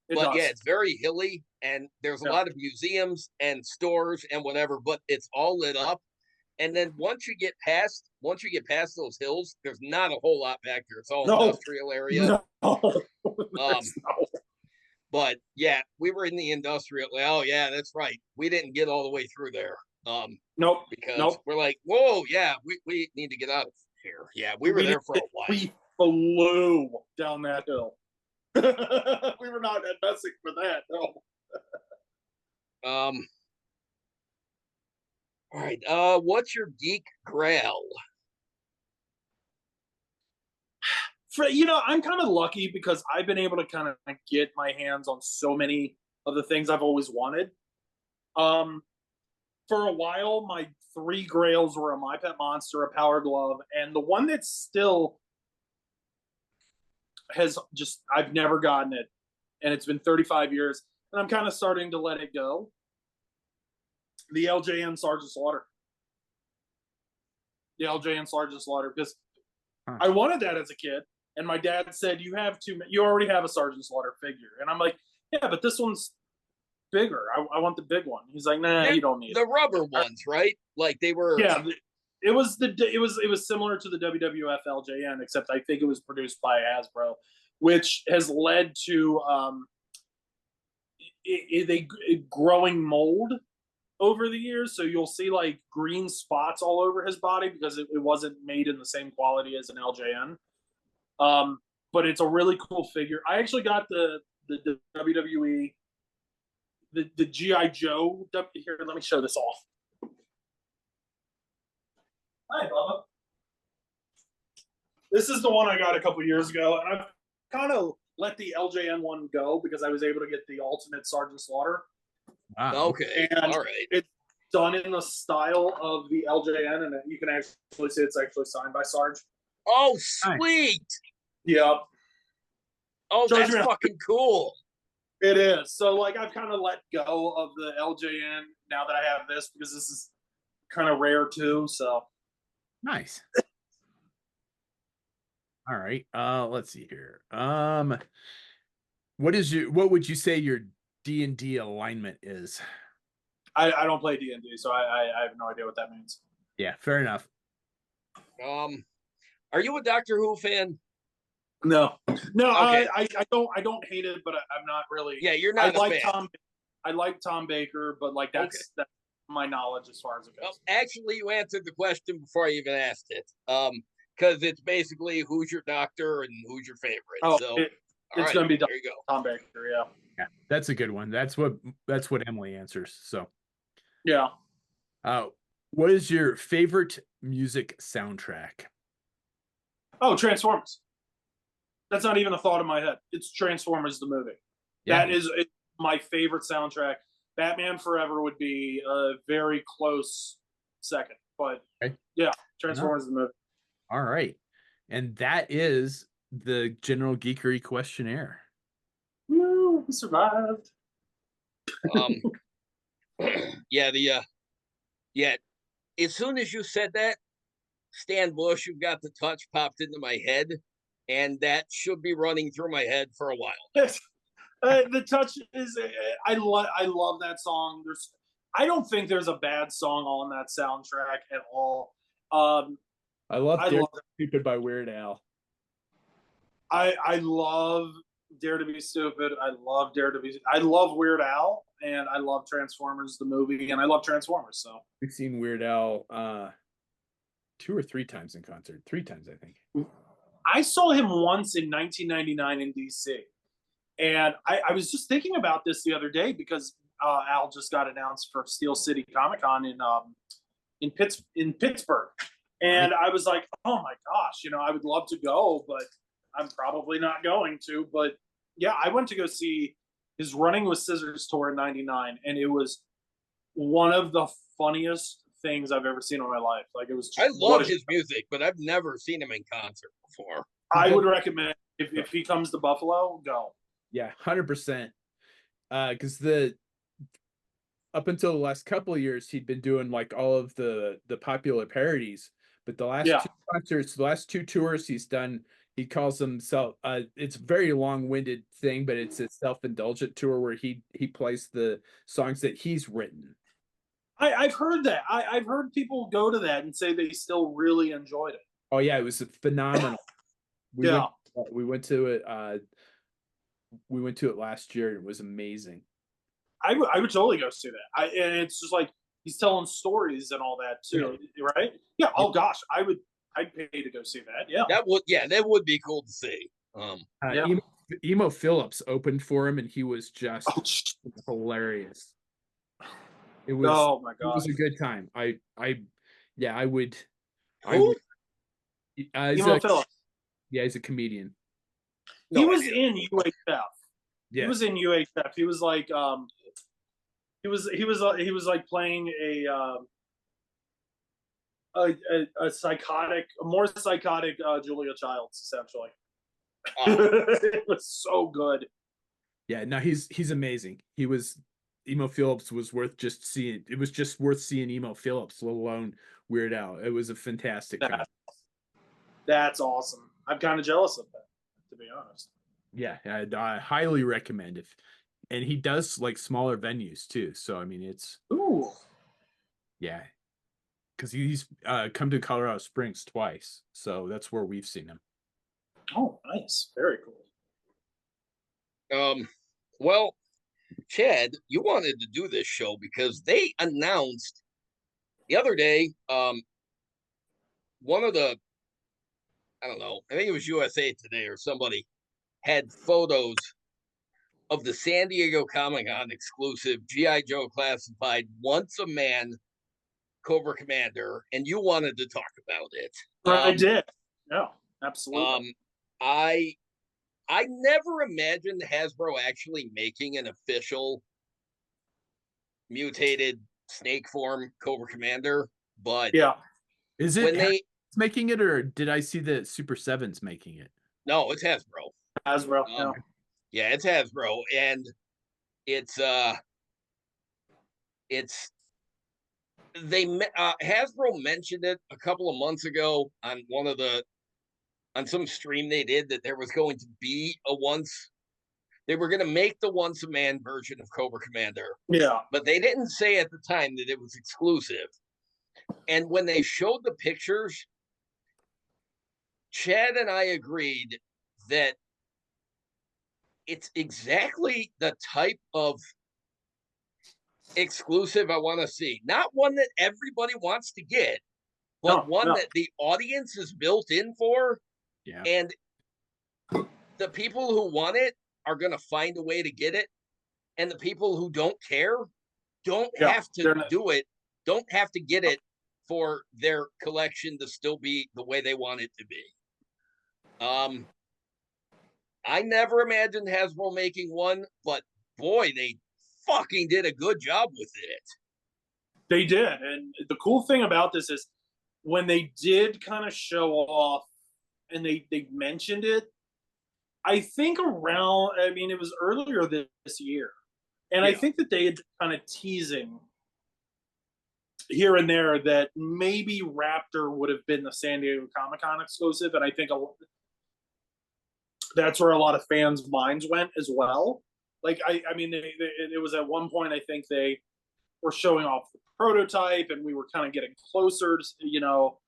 But yeah, it's very hilly, and there's a lot of museums and stores and whatever. But it's all lit up, and then once you get past those hills, there's not a whole lot back there. It's all industrial area. No. But yeah, we were in the industrial. Oh yeah, that's right. We didn't get all the way through there. Nope. Because we're like, whoa, yeah, we need to get out of here. Yeah, we were there for a while. We flew down that hill. We were not messing with that. No. All right. What's your geek grail? I'm kind of lucky because I've been able to kind of get my hands on so many of the things I've always wanted. For a while, my three grails were a My Pet Monster, a Power Glove, and the one that still I've never gotten it, and it's been 35 years, and I'm kind of starting to let it go. The LJN Sergeant Slaughter. The LJN Sergeant Slaughter, because I wanted that as a kid, and my dad said, you already have a Sergeant Slaughter figure. And I'm like, yeah, but this one's bigger. I want the big one. He's like, nah, you don't need the rubber ones, right? Like they were. Yeah, it was similar to the WWF LJN, except I think it was produced by Hasbro, which has led to a growing mold over the years. So you'll see like green spots all over his body because it wasn't made in the same quality as an LJN. But it's a really cool figure. I actually got the WWE, the G.I. Joe. Here, let me show this off. Hi, Bubba. This is the one I got a couple years ago, and I've kind of let the LJN one go because I was able to get the Ultimate Sergeant Slaughter. Wow. Okay, and all right. It's done in the style of the LJN, and you can actually see it's actually signed by Sarge. Oh, sweet. Yep. Oh, that's fucking cool. It is. So, like, I've kind of let go of the LJN now that I have this because this is kind of rare too. So nice. All right. Let's see here. What would you say your D&D alignment is? I don't play D&D, so I have no idea what that means. Yeah, fair enough. Are you a Doctor Who fan? No, no, Okay. I don't hate it, but I'm not really. Yeah, you're I not a like fan. I like Tom Baker, but like Okay. that's my knowledge as far as it Well, goes. actually, you answered the question before I even asked it. Because it's basically who's your doctor and who's your favorite. Oh, So, all it's right, going to be there you go. Tom Baker. Yeah, Yeah, that's a good one. That's what Emily answers. So, yeah. uh, what is your favorite music soundtrack? Oh, Transformers. That's not even a thought in my head. It's Transformers the movie. Yeah, That is my favorite soundtrack. Batman Forever would be a very close second, but okay. yeah, No. Transformers the movie. All right, and that is the General Geekery questionnaire. Woo, we survived. Um, yeah, yeah. As soon as you said that, Stan Bush, you've got the touch popped into my head, and that should be running through my head for a while. Yes. The touch is I love that song. I don't think there's a bad song on that soundtrack at all. I love I Dare love to Be Stupid by Weird Al. I love Dare to Be Stupid. I love Weird Al, and I love Transformers the movie, and I love Transformers. So We've seen Weird Al 2 or 3 times in concert. 3 times, I think. I saw him once in 1999 in DC, and I was just thinking about this the other day because Al just got announced for Steel City Comic Con in Pittsburgh, and I was like, oh my gosh, I would love to go, but I'm probably not going to. But yeah, I went to go see his Running with Scissors tour in '99, and it was one of the funniest things I've ever seen in my life. Like it was. I love his music, but I've never seen him in concert before. I would recommend if he comes to Buffalo, go. Yeah, 100%. Because up until the last couple of years, he'd been doing like all of the popular parodies. But the last Yeah. 2 concerts, the last 2 tours he's done, he calls himself. It's a very long-winded thing, but it's a self-indulgent tour where he plays the songs that he's written. I've heard that. I've heard people go to that and say they still really enjoyed it. Oh yeah, it was phenomenal. Yeah. We went to it. We went to it last year. And it was amazing. I would totally go see that. And it's just like he's telling stories and all that too, right? Yeah. Oh gosh, I'd pay to go see that. Yeah. That would be cool to see. Yeah. Emo Phillips opened for him, and he was just hilarious. It was. Oh my It was gosh. a good time. I would. Who? Emo Phillips. Yeah, he's a comedian. He was in UHF. Yeah. He was in UHF. He was like he was like playing a psychotic, a more psychotic Julia Childs, essentially. It was so good. Yeah, no, he's amazing. Emo Phillips was worth just seeing. It was just worth seeing Emo Phillips, let alone Weird Al. It was a fantastic concert. That's awesome. I'm kind of jealous of that, to be honest. Yeah, I highly recommend and he does like smaller venues too. So I mean, it's yeah, because he's come to Colorado Springs twice, so that's where we've seen him. Oh, nice, very cool. Well, Chad, you wanted to do this show because they announced the other day. One of the, I don't know, I think it was USA Today or somebody had photos of the San Diego Comic-Con exclusive G.I. Joe Classified Once a Man Cobra Commander, and you wanted to talk about it. I did. Yeah, absolutely. I never imagined Hasbro actually making an official mutated snake form Cobra Commander, but yeah, is it making it, or did I see that Super 7's making it? No, it's Hasbro. Hasbro. Yeah, it's Hasbro, and it's Hasbro mentioned it a couple of months ago on on some stream they did that there was going to be they were going to make the Once a Man version of Cobra Commander. Yeah, but they didn't say at the time that it was exclusive. And when they showed the pictures, Chad and I agreed that it's exactly the type of exclusive I want to see. Not one that everybody wants to get, but one that the audience is built in for. Yeah. And the people who want it are going to find a way to get it. And the people who don't care don't have to do it, don't have to get it for their collection to still be the way they want it to be. I never imagined Hasbro making one, but boy, they fucking did a good job with it. They did. And the cool thing about this is when they did kind of show off and they mentioned it, I think around, I mean, it was earlier this year. And I think that they had kind of teasing here and there that maybe Raptor would have been the San Diego Comic-Con exclusive. And I think that's where a lot of fans' minds went as well. Like, I mean, it was at one point, I think they were showing off the prototype and we were kind of getting closer to, you know,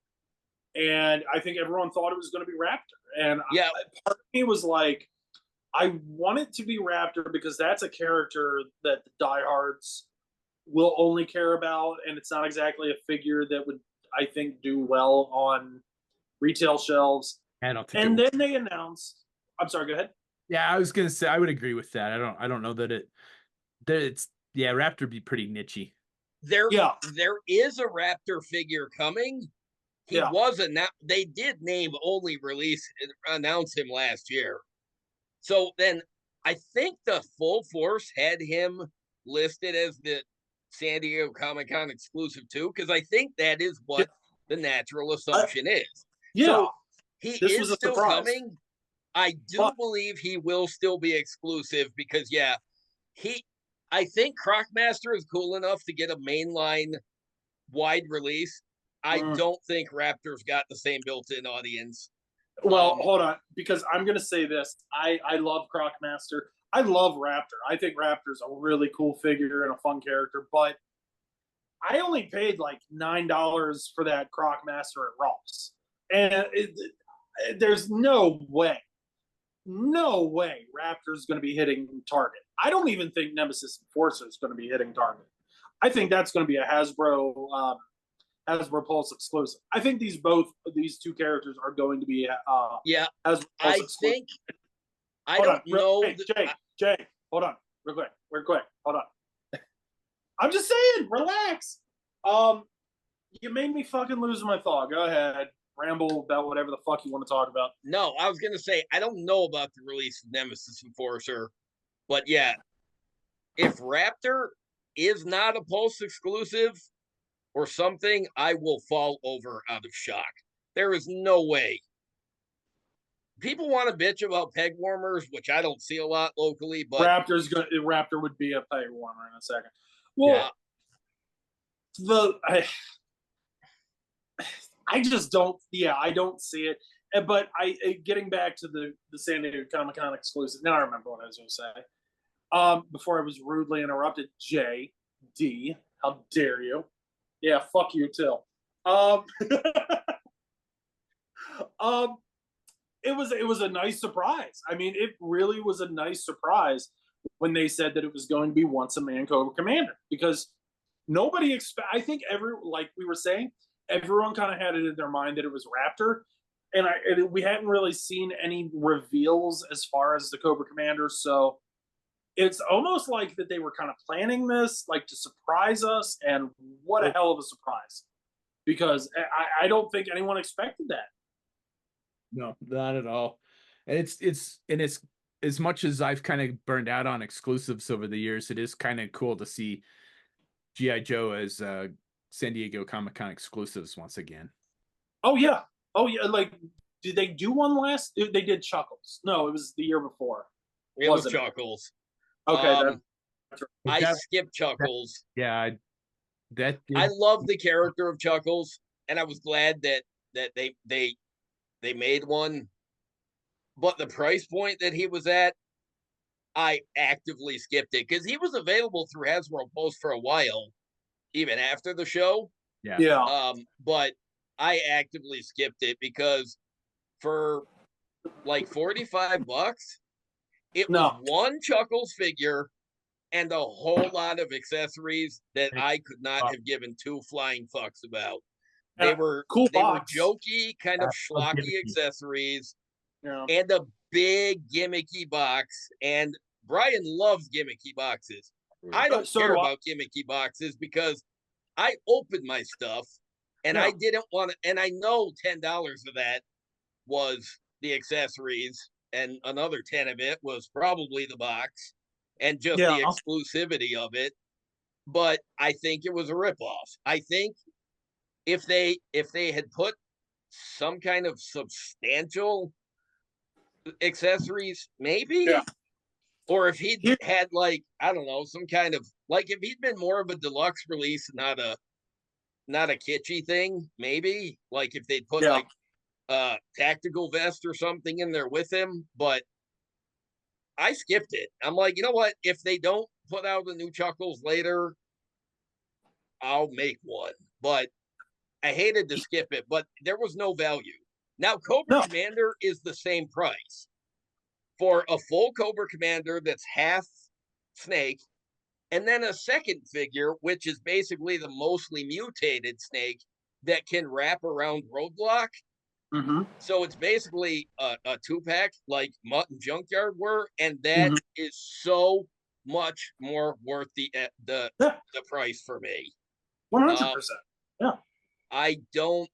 and I think everyone thought it was going to be Raptor. And part of me was like, I want it to be Raptor because that's a character that the diehards will only care about, and it's not exactly a figure that would, I think, do well on retail shelves. I don't think. And then they announced. I'm sorry. Go ahead. Yeah, I was gonna say I would agree with that. I don't know that it's Raptor be pretty nichey. There is a Raptor figure coming. He wasn't. They did name only announce him last year. So then I think the Full Force had him listed as the San Diego Comic-Con exclusive too, because I think that is what the natural assumption is. Yeah. So he is still coming. I do believe he will still be exclusive because, I think Crocmaster is cool enough to get a mainline wide release. I don't think Raptor's got the same built-in audience. Well, hold on, because I'm going to say this. I love Crocmaster. I love Raptor. I think Raptor's a really cool figure and a fun character, but I only paid like $9 for that Crocmaster at Ross. And there's no way Raptor's going to be hitting Target. I don't even think Nemesis Enforcer is going to be hitting Target. I think that's going to be a Hasbro Pulse exclusive. I think these two characters are going to be Hasbro Pulse exclusive. Jay, hold on, real quick, hold on. I'm just saying, relax. You made me fucking lose my thought. Go ahead, ramble about whatever the fuck you want to talk about. No, I was gonna say I don't know about the release of Nemesis Enforcer, but if Raptor is not a Pulse exclusive or something, I will fall over out of shock. There is no way. People want to bitch about peg warmers, which I don't see a lot locally, but Raptor would be a peg warmer in a second. Well, I just don't. Yeah, I don't see it. But getting back to the San Diego Comic-Con exclusive. Now I remember what I was going to say. Before I was rudely interrupted, JD, how dare you? Yeah, fuck you too. It was a nice surprise. I mean, it really was a nice surprise when they said that it was going to be Once a Man Cobra Commander, because nobody I think like we were saying, everyone kind of had it in their mind that it was Raptor, and we hadn't really seen any reveals as far as the Cobra Commander, so it's almost like that they were kind of planning this, like, to surprise us, and what a hell of a surprise, because I don't think anyone expected that. No, not at all. And it's as much as I've kind of burned out on exclusives over the years, it is kind of cool to see G.I. Joe as San Diego Comic-Con exclusives once again. Oh yeah. Like, did they do one last? They did Chuckles. No, it was the year before. It was Chuckles. Okay, I skipped Chuckles. I love the character of Chuckles, and I was glad that they made one. But the price point that he was at, I actively skipped it because he was available through Hasbro Pulse for a while, even after the show. Yeah. Yeah. But I actively skipped it because for like $45, it was No. one Chuckles figure and a whole lot of accessories that I could not have given two flying fucks about. They were cool they were box. jokey, kind of was schlocky gimmicky. accessories Yeah. and a big gimmicky box. And Brian loves gimmicky boxes. I don't So care do I. about gimmicky boxes because I opened my stuff and Yeah. I didn't want to, and I know $10 of that was the accessories, and another 10 of it was probably the box and just the Yeah. exclusivity of it. But I think it was a ripoff. I think if they had put some kind of substantial accessories, Yeah. maybe, or if he'd Here, had like, I don't know, some kind of, like, if he'd been more of a deluxe release, not a kitschy thing, maybe, like if they'd put yeah. like tactical vest or something in there with him. But I skipped it. I'm like, you know what? If they don't put out the new Chuckles later, I'll make one. But I hated to skip it, but there was no value. Now, Cobra No. Commander is the same price for a full Cobra Commander that's half snake, and then a second figure, which is basically the mostly mutated snake that can wrap around Roadblock. Mm-hmm. So it's basically a 2-pack like Mutt and Junkyard were, and that Mm-hmm. is so much more worth Yeah. the price for me. 100%. Yeah. I don't.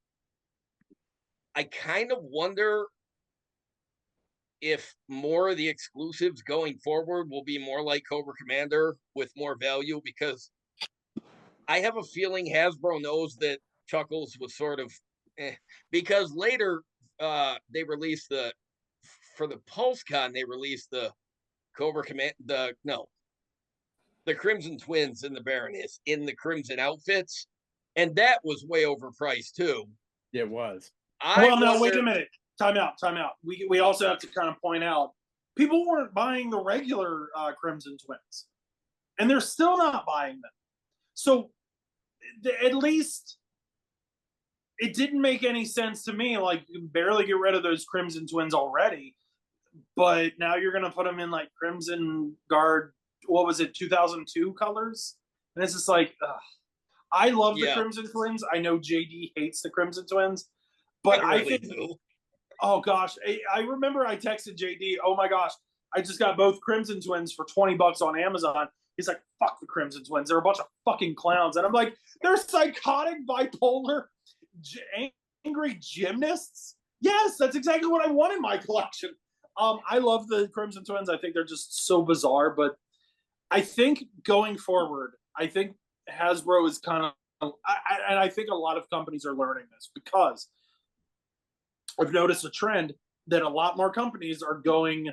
I kind of wonder if more of the exclusives going forward will be more like Cobra Commander with more value, because I have a feeling Hasbro knows that Chuckles was sort of because later they released for the PulseCon they released the Cobra Command the Crimson Twins and the Baroness in the Crimson outfits, and that was way overpriced too. It was. I Well, no, wait a wonder. minute. Time out. Time out. We also have to kind of point out people weren't buying the regular Crimson Twins, and they're still not buying them. So at least it didn't make any sense to me. Like, you can barely get rid of those Crimson Twins already, but now you're going to put them in like Crimson Guard. What was it, 2002 colors? And it's just like, ugh. I love the Yeah, Crimson Twins. I know JD hates the Crimson Twins, but I I really think, do. oh gosh, I remember I texted JD, oh my gosh, I just got both Crimson Twins for $20 on Amazon. He's like, fuck the Crimson Twins. They're a bunch of fucking clowns. And I'm like, they're psychotic, bipolar, angry gymnasts. Yes, that's exactly what I want in my collection. I love the Crimson Twins. I think they're just so bizarre, but I think going forward, I think Hasbro is kind of, and I think a lot of companies are learning this, because I've noticed a trend that a lot more companies are going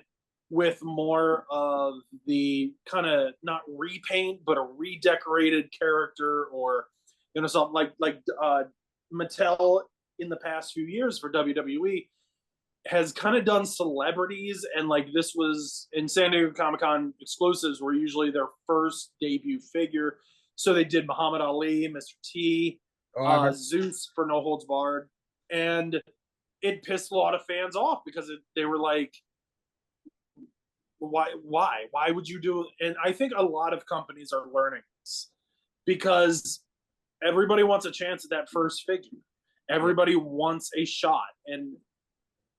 with more of the kind of not repaint, but a redecorated character, or something like Mattel in the past few years for WWE has kind of done celebrities, and like this was in San Diego Comic-Con, exclusives were usually their first debut figure. So they did Muhammad Ali, Mr. T, Zeus for No Holds Barred, and it pissed a lot of fans off because they were like, why would you do it? And I think a lot of companies are learning this, because everybody wants a chance at that first figure. Everybody wants a shot, and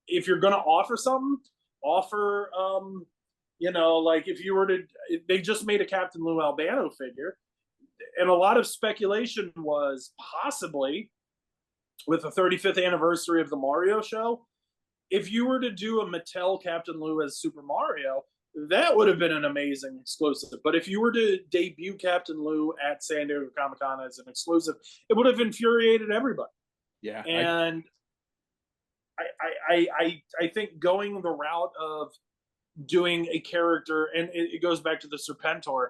if you're going to offer something, offer, like if you were to, they just made a Captain Lou Albano figure, and a lot of speculation was possibly with the 35th anniversary of the Mario show, if you were to do a Mattel Captain Lou as Super Mario, that would have been an amazing exclusive. But if you were to debut Captain Lou at San Diego Comic-Con as an exclusive, it would have infuriated everybody. Yeah. And I think going the route of doing a character, and it goes back to the Serpentor,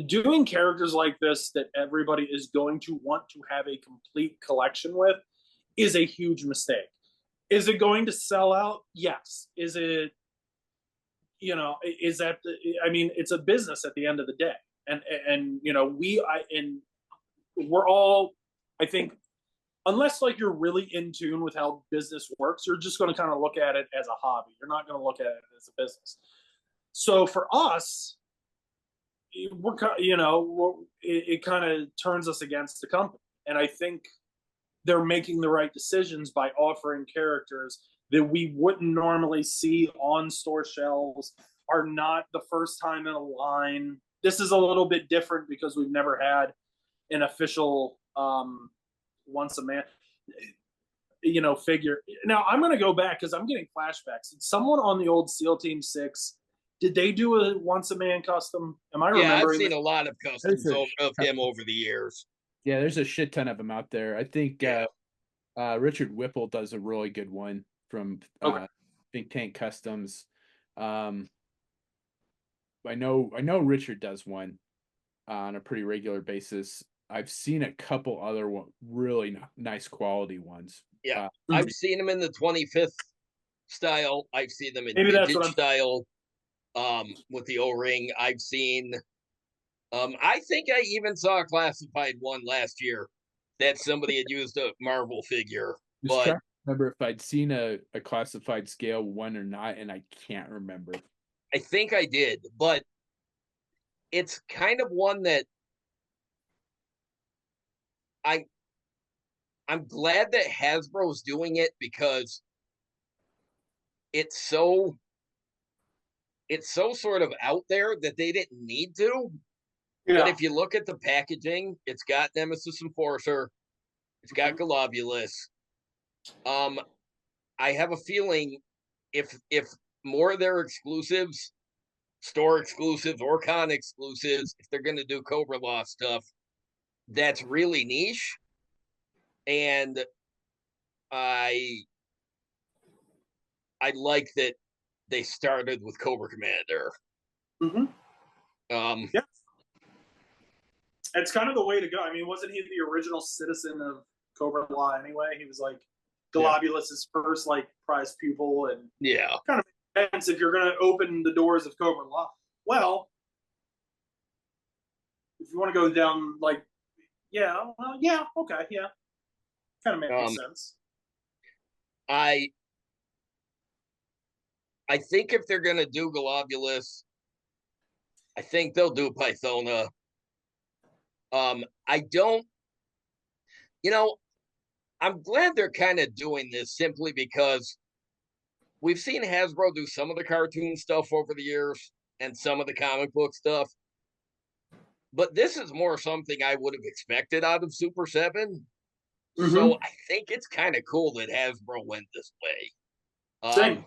doing characters like this that everybody is going to want to have a complete collection with is a huge mistake. Is it going to sell out? Yes. Is it, is that, it's a business at the end of the day. And we're all, I think, unless like you're really in tune with how business works, you're just going to kind of look at it as a hobby. You're not going to look at it as a business. So for us, we're it kind of turns us against the company, and I think they're making the right decisions by offering characters that we wouldn't normally see on store shelves, are not the first time in a line. This is a little bit different because we've never had an official once a man figure. Now I'm going to go back because I'm getting flashbacks. Did someone on the old SEAL Team 6, did they do a once a man custom? Am I Yeah, I've remembering seen that? a lot of customs of him over the years. Yeah, there's a shit ton of them out there. I think Richard Whipple does a really good one from Okay. Think Tank Customs. I know Richard does one on a pretty regular basis. I've seen a couple other really nice quality ones. Yeah, I've seen them in the 25th style. I've seen them in Maybe that's vintage what I'm. style with the O-ring. I've seen I think I even saw a classified one last year that somebody had used a Marvel figure. Just But trying to remember if I'd seen a classified scale one or not, and I can't remember. I think I did, but it's kind of one that I I'm glad that Hasbro's doing it because it's so sort of out there that they didn't need to. But Yeah. if you look at the packaging, it's got Nemesis Enforcer, it's got Globulus. I have a feeling if more of their exclusives, store exclusives or con exclusives, if they're going to do Cobra Law stuff, that's really niche. And I like that they started with Cobra Commander. Mm-hmm. Yeah, it's kind of the way to go. I mean, wasn't he the original citizen of Cobra Law anyway? He was like Globulus's first like prize pupil, and yeah, kind of makes sense if you're going to open the doors of Cobra Law. Well, if you want to go down like, okay, yeah, kind of makes sense. I think if they're going to do Globulus, I think they'll do Pythona. I don't, I'm glad they're kind of doing this simply because we've seen Hasbro do some of the cartoon stuff over the years and some of the comic book stuff. But this is more something I would have expected out of Super 7. Mm-hmm. So I think it's kind of cool that Hasbro went this way. Same.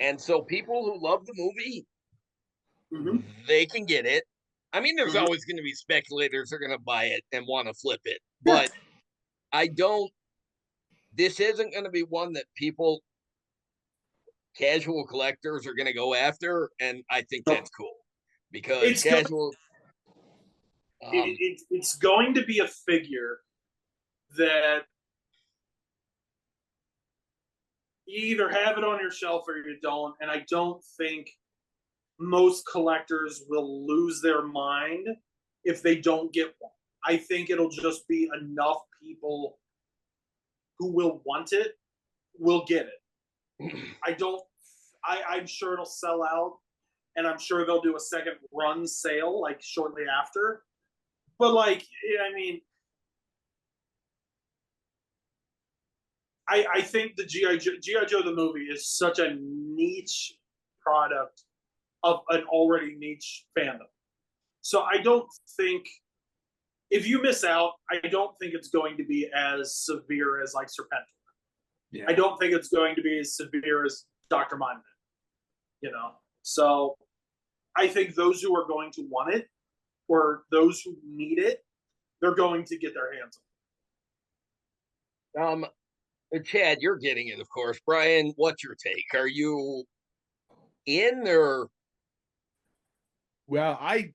And so people who love the movie, Mm-hmm. they can get it. I mean, there's always going to be speculators who are going to buy it and want to flip it. But this isn't going to be one that casual collectors are going to go after. And I think that's cool because it's going to be a figure that you either have it on your shelf or you don't. And I don't think most collectors will lose their mind if they don't get one. I think it'll just be enough people who will want it will get it. I'm sure it'll sell out, and I'm sure they'll do a second run sale like shortly after. But like, I mean, I think the G.I. Joe the movie is such a niche product of an already niche fandom. So I don't think, if you miss out, I don't think it's going to be as severe as like Serpentor. Yeah. I don't think it's going to be as severe as Dr. Mindman. So I think those who are going to want it, or those who need it, they're going to get their hands on it. Chad, you're getting it, of course. Brian, what's your take? Are you in or? Well, I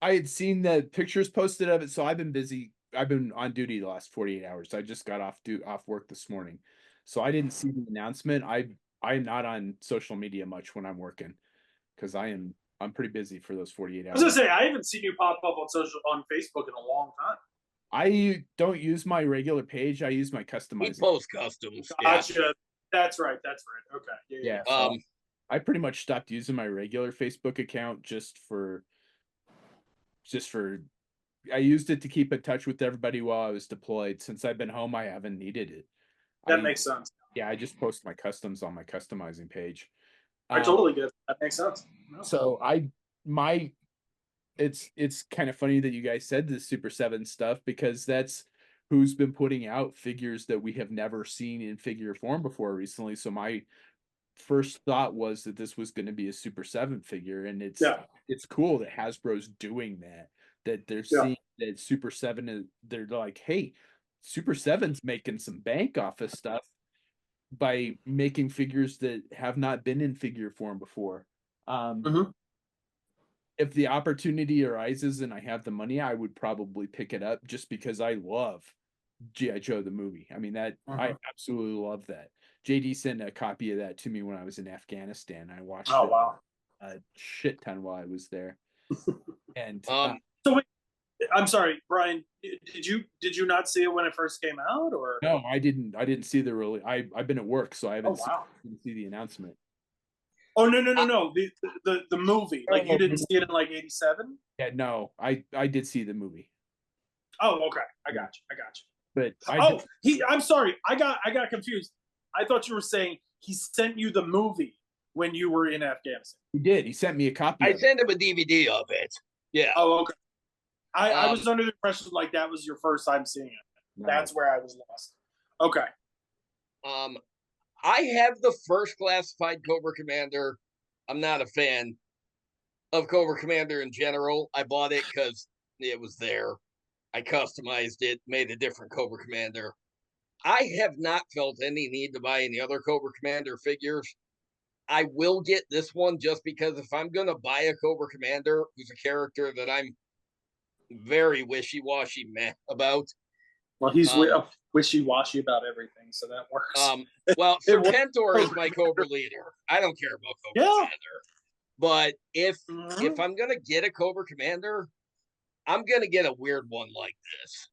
had seen the pictures posted of it, so I've been busy. I've been on duty the last 48 hours. I just got off work this morning, so I didn't see the announcement. I'm not on social media much when I'm working because I'm pretty busy for those 48 hours. I was gonna say I haven't seen you pop up on Facebook in a long time. I don't use my regular page. I use my He customizing. posts customs. Gotcha. That's right. Okay. Yeah. So I pretty much stopped using my regular Facebook account just for I used it to keep in touch with everybody while I was deployed. Since I've been home, I haven't needed it. That makes sense. Yeah, I just post my customs on my customizing page. I totally get it. That makes sense. No. So it's kind of funny that you guys said the Super 7 stuff, because that's who's been putting out figures that we have never seen in figure form before recently. So my first thought was that this was going to be a Super 7 figure, and it's cool that Hasbro's doing that. That they're seeing that Super 7 is, they're like, hey, Super 7's making some bank off of stuff by making figures that have not been in figure form before. If the opportunity arises and I have the money, I would probably pick it up, just because I love G.I. Joe the movie. I mean, that I absolutely love that. JD sent a copy of that to me when I was in Afghanistan. I watched it a shit ton while I was there. And so wait, I'm sorry, Brian. Did you not see it when it first came out, or no? I didn't see the really. I've been at work, so I haven't didn't see the announcement. Oh no! The movie. Like, you didn't see it in like '87? Yeah, no, I did see the movie. Oh, okay. I got you. But I'm sorry. I got confused. I thought you were saying he sent you the movie when you were in Afghanistan. He did. He sent me a copy. I sent him a DVD of it. Yeah. Oh, okay. I was under the impression like that was your first time seeing it. No. That's where I was lost. Okay. I have the first classified Cobra Commander. I'm not a fan of Cobra Commander in general. I bought it because it was there. I customized it, made a different Cobra Commander. I have not felt any need to buy any other Cobra Commander figures. I will get this one just because if I'm going to buy a Cobra Commander who's a character that I'm very wishy-washy meh about. Well, he's wishy-washy about everything, so that works. Well, Serpentor is my Cobra leader. I don't care about Cobra Commander. But if I'm going to get a Cobra Commander, I'm going to get a weird one like this.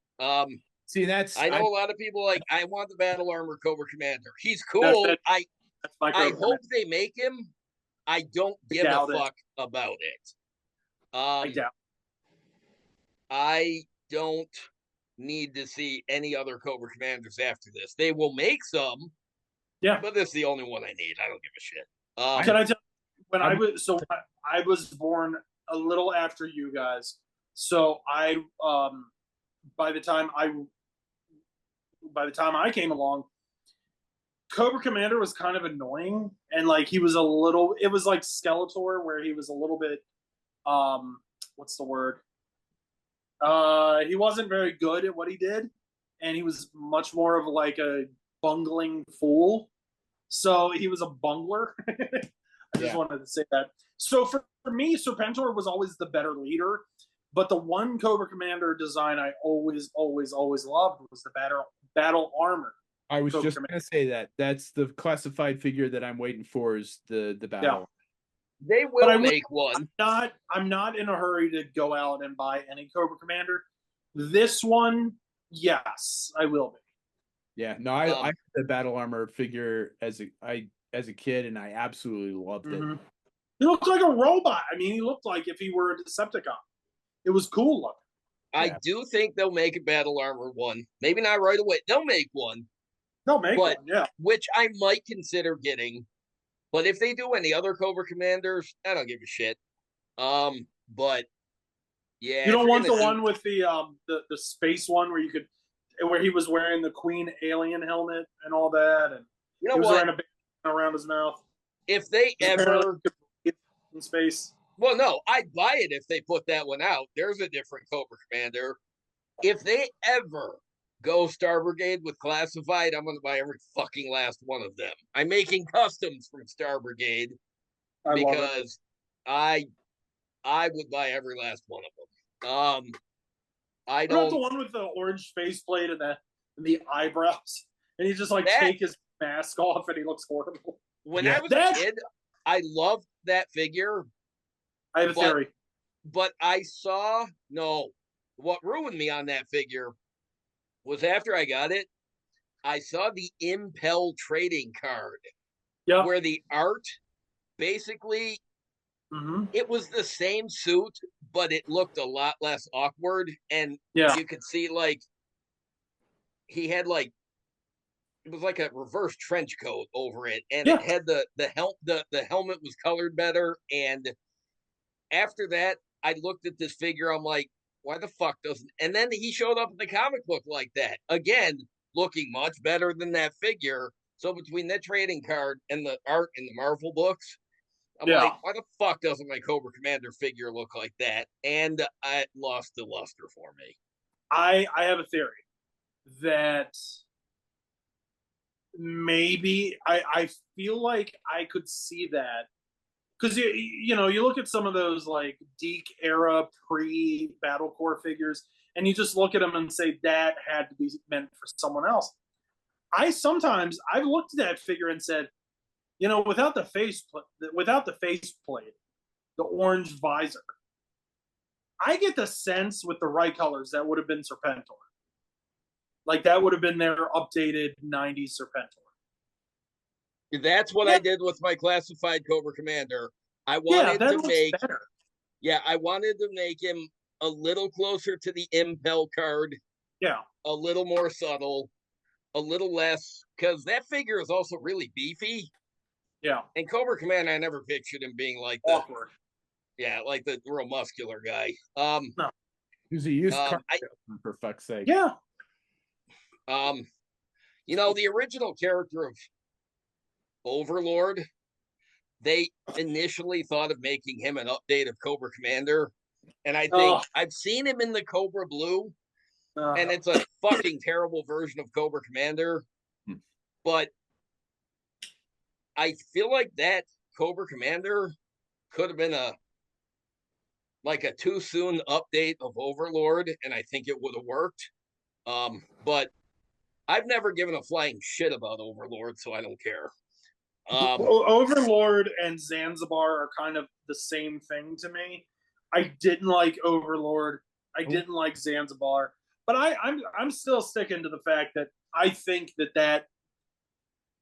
See, I know a lot of people like, I want the Battle Armor Cobra Commander. He's cool. I hope they make him. I don't give a fuck about it. I don't need to see any other Cobra Commanders after this. They will make some. Yeah. But this is the only one I need. I don't give a shit. Can I tell you, when I was born a little after you guys. So by the time I came along, Cobra Commander was kind of annoying, and like it was like Skeletor, where he was a little bit what's the word? He wasn't very good at what he did, and he was much more of like a bungling fool. So he was a bungler. I just wanted to say that. So for me, Serpentor was always the better leader, but the one Cobra Commander design I always loved was the battle armor. I was just going to say that. That's the classified figure that I'm waiting for, is the battle. Yeah. They will make one. I'm not in a hurry to go out and buy any Cobra Commander. This one, yes, I will be. Yeah, no, I had the battle armor figure as a kid, and I absolutely loved it. He looked like a robot. I mean, he looked like if he were a Decepticon. It was cool looking. I do think they'll make a battle armor one. Maybe not right away. They'll make one. They'll make one, yeah. Which I might consider getting. But if they do any other Cobra Commanders, I don't give a shit. But yeah, you don't want the one with the space one where he was wearing the Queen alien helmet and all that, and you know he was what? wearing a band around his mouth. If they ever in space, well, no, I'd buy it if they put that one out. There's a different Cobra Commander. If they ever go Star Brigade with classified, I'm going to buy every fucking last one of them. I'm making customs from Star Brigade because I would buy every last one of them. I don't. What about the one with the orange faceplate and the eyebrows, and he just take his mask off and he looks horrible. When I was a kid, I loved that figure. I have a theory. But I saw what ruined me on that figure was after I got it, I saw the Impel trading card Yeah. where the art basically it was the same suit, but it looked a lot less awkward, and Yeah. you could see like he had like it was like a reverse trench coat over it, and Yeah. it had the helmet was colored better. And after that, I looked at this figure. I'm like, why the fuck doesn't? And then he showed up in the comic book like that again, looking much better than that figure. So between that trading card and the art in the Marvel books, I'm Yeah. like, why the fuck doesn't my Cobra Commander figure look like that? And it lost the luster for me. I have a theory that maybe I feel like I could see that because you know you look at some of those like Deke era pre Battlecore figures and you just look at them and say that had to be meant for someone else. I've looked at that figure and said, you know, without the faceplate, the orange visor, I get the sense with the right colors that would have been Serpentor. Like that would have been their updated '90s Serpentor. That's what Yeah. I did with my classified Cobra Commander. I Yeah, wanted that to looks make better. Yeah, I wanted to make him a little closer to the Impel card, Yeah. a little more subtle, a little less, because that figure is also really beefy. Yeah. And Cobra Commander, I never pictured him being like Awkward. like the real muscular guy. No. Who's a used car I, salesman, for fuck's sake? Yeah. You know, the original character of Overlord, they initially thought of making him an update of Cobra Commander. And I think I've seen him in the Cobra Blue, and it's a fucking terrible version of Cobra Commander. But I feel like that Cobra Commander could have been a too soon update of Overlord, and I think it would have worked. But I've never given a flying shit about Overlord, so I don't care. Overlord and Zanzibar are kind of the same thing to me. I didn't like Overlord. I didn't like Zanzibar, but I'm still sticking to the fact that I think that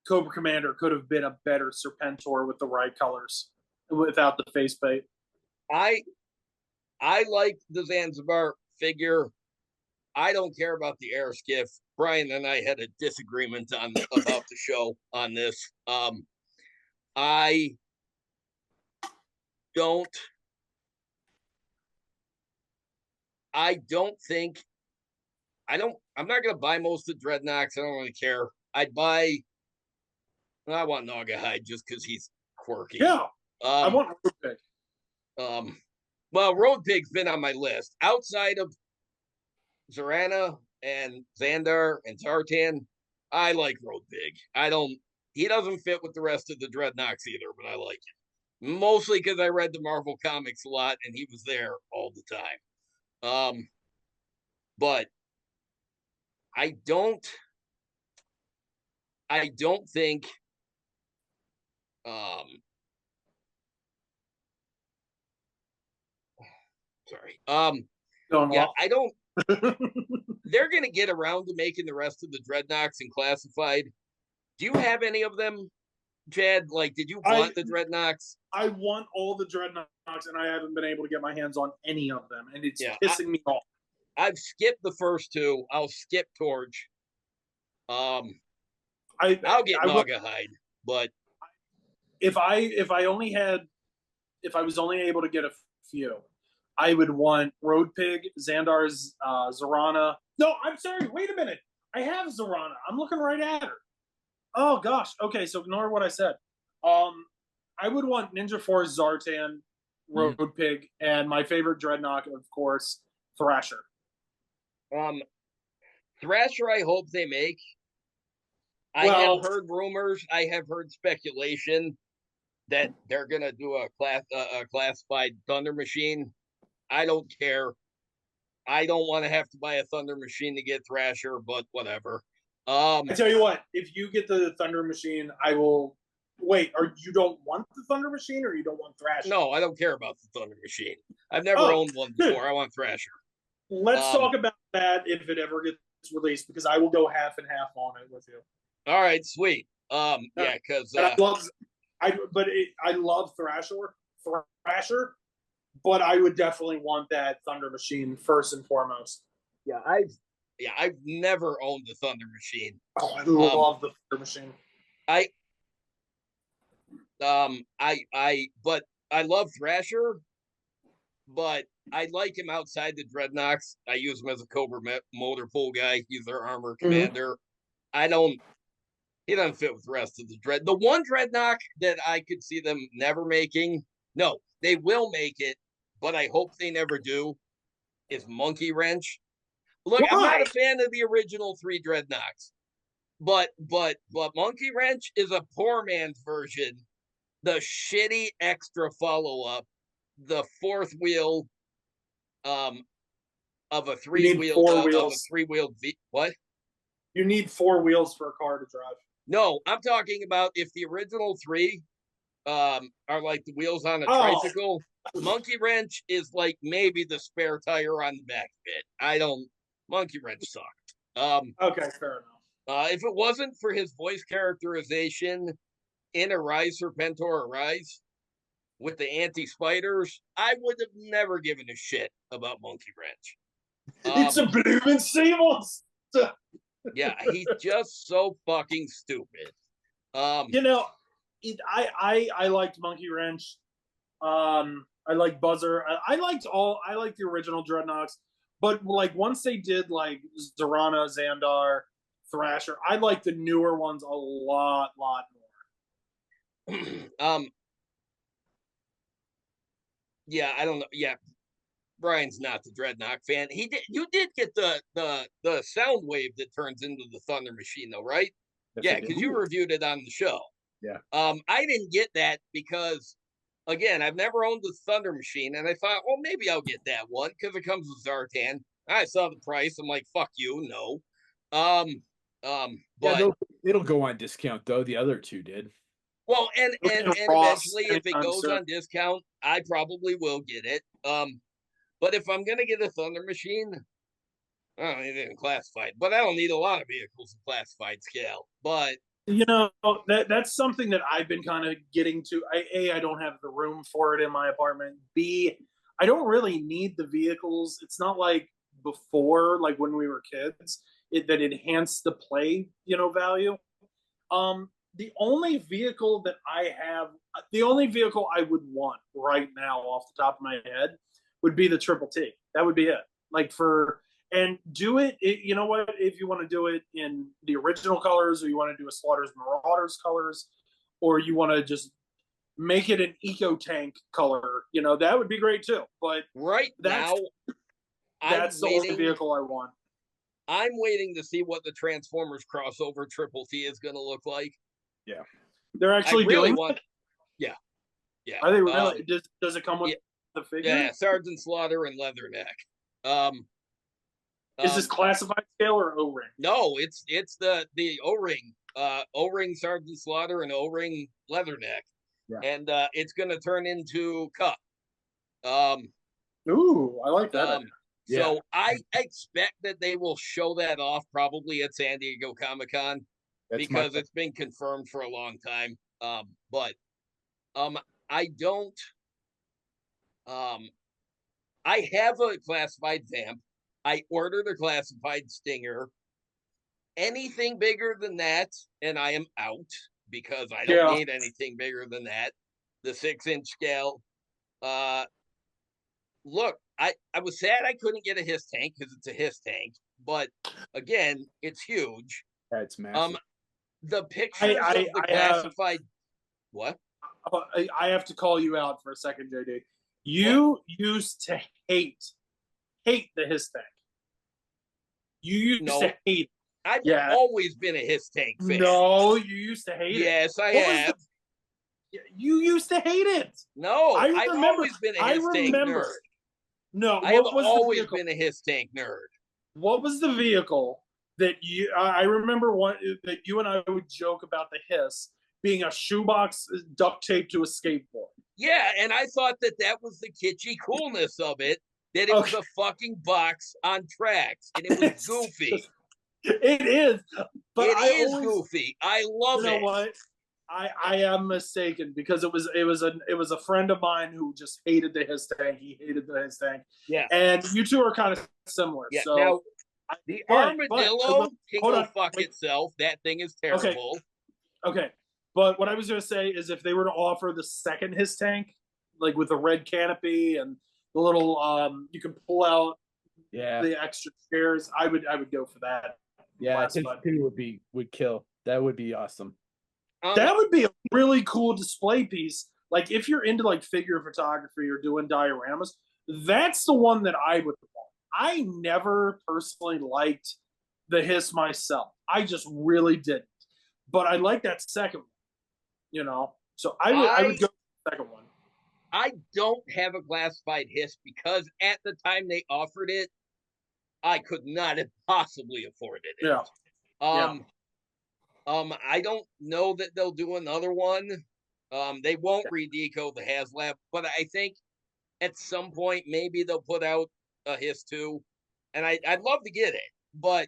Cobra Commander could have been a better Serpentor with the right colors without the faceplate. I like the Zanzibar figure. I don't care about the air skiff. Brian and I had a disagreement about the show on this. I don't think I'm not gonna buy most of the Dreadnoks. I don't really care. I want Naugahyde just because he's quirky. Yeah. I want Road Pig. Well, Road Pig's been on my list. Outside of Zorana and Xandar and Zartan, I like Road Pig. He doesn't fit with the rest of the Dreadnoks either, but I like it. Mostly because I read the Marvel comics a lot and he was there all the time. But I don't think sorry. I don't they're gonna get around to making the rest of the Dreadnoks and classified. Do you have any of them, Chad? Like, did you want the Dreadnoks? I want all the Dreadnoks, and I haven't been able to get my hands on any of them, and it's pissing me off. I've skipped the first two. I'll skip Torch. I'll get Naugahyde, but if I was only able to get a few, I would want Road Pig, Xandar's Zorana. No, I'm sorry. Wait a minute. I have Zorana. I'm looking right at her. Oh gosh. Okay, so ignore what I said. I would want Ninja Force, Zartan, Road Pig, and my favorite Dreadnought, of course, Thrasher. Thrasher, I hope they make. I have heard rumors. I have heard speculation that they're gonna do a classified Thunder Machine. I don't care. I don't want to have to buy a Thunder Machine to get Thrasher, but whatever. I tell you what, if you get the Thunder Machine, I will. Wait, or you don't want the Thunder Machine, or you don't want Thrasher? No, I don't care about the Thunder Machine. I've never owned one before. I want Thrasher. Let's talk about that if it ever gets released, because I will go half and half on it with you. All right, sweet. Yeah, because I love Thrasher, but I would definitely want that Thunder Machine first and foremost. I've never owned the Thunder Machine. Oh, I love the Thunder Machine. But I love Thrasher, but I like him outside the Dreadnoks. I use him as a Cobra motor pool guy. He's their armor commander. He doesn't fit with the rest of the Dread. The one Dreadnok that I could see them never making, no, they will make it, but I hope they never do, is Monkey Wrench. Look, Why? I'm not a fan of the original 3 Dreadnoks, but Monkey Wrench is a poor man's version. The shitty extra follow-up, the 4th wheel of a 3-wheel what? You need 4 wheels for a car to drive. No, I'm talking about if the original 3 are like the wheels on a tricycle, Monkey Wrench is like maybe the spare tire on the back of it. Monkey Wrench sucked. Okay, fair enough. If it wasn't for his voice characterization in Arise Serpentor Arise with the anti-spiders, I would have never given a shit about Monkey Wrench. It's a blooming seamless. Yeah, he's just so fucking stupid. I liked Monkey Wrench. I like Buzzer. I liked the original Dreadnoks, but like once they did like Zorana, Xandar, Thrasher, I like the newer ones a lot more. Yeah, I don't know. Yeah, Brian's not the Dreadnok fan. You did get the sound wave that turns into the Thunder Machine, though, right? Yes, yeah, because you reviewed it on the show. Yeah. I didn't get that because, again, I've never owned the Thunder Machine, and I thought, well, maybe I'll get that one because it comes with Zartan. I saw the price. I'm like, fuck you, no. But yeah, it'll go on discount though. The other 2 did. Well, and eventually, if it goes on discount, I probably will get it. But if I'm gonna get a Thunder Machine, I don't need it in classified. But I don't need a lot of vehicles in classified scale. But that's something that I've been kind of getting to. I don't have the room for it in my apartment. B, I don't really need the vehicles. It's not like before, like when we were kids, that enhanced the play, value. The only vehicle I would want right now off the top of my head would be the Triple T. That would be it. And do it, you know what, if you want to do it in the original colors, or you want to do a Slaughter's Marauders colors, or you want to just make it an eco tank color, that would be great too. But right now, that's the only vehicle I want. I'm waiting to see what the Transformers crossover Triple T is going to look like. Yeah. They're actually doing it? Yeah. Are they really? Does it come with the figure? Yeah, Sergeant Slaughter and Leatherneck. Is this classified scale or O-ring? No, it's the O-ring. O-ring Sergeant Slaughter and O-ring Leatherneck. Yeah. And it's going to turn into Cup. Ooh, I like that. So I expect that they will show that off probably at San Diego Comic-Con because it's been confirmed for a long time. But I don't. I have a classified Vamp. I ordered a classified Stinger. Anything bigger than that, and I am out because I don't need anything bigger than that. The 6-inch scale. Look, I was sad I couldn't get a Hiss tank because it's a Hiss tank, but again, it's huge. Yeah, it's massive. The pictures of the classified. What? I have to call you out for a second, JD. You used to hate the Hiss tank. You used to hate. I've always been a Hiss tank fan. No, you used to hate it. Yes, I have. You used to hate it. No, I've always been a Hiss tank nerd. No, I have always been a Hiss tank nerd. What was the vehicle that you? I remember that you and I would joke about the Hiss being a shoebox duct taped to a skateboard. Yeah, and I thought that was the kitschy coolness of it. That it was a fucking box on tracks, and it was goofy. It is, but It I is always, goofy. I love you know it. what? I am mistaken because it was a friend of mine who just hated the his tank. He hated the his tank, Yeah. and you two are kind of similar. Yeah. So, Now, the but I will, armadillo can hold go on. fuck Wait, itself. That thing is okay, terrible. okay. But what I was going to say is if they were to offer the second his tank, like with the red canopy and the little you can pull out Yeah, the extra chairs, I would go for that. yeah, his Classified. two would kill. That would be awesome. That would be a really cool display piece. Like if you're into like figure photography or doing dioramas, that's the one that I would want. I never personally liked the hiss myself. I just really didn't. But I like that second one, you know. So I would go for the second one. I don't have a classified hiss because at the time they offered it, I could not have possibly afforded it. Yeah. Yeah. I don't know that they'll do another one. They won't redeco the HasLab, but I think at some point maybe they'll put out a Hiss 2, and I'd love to get it, but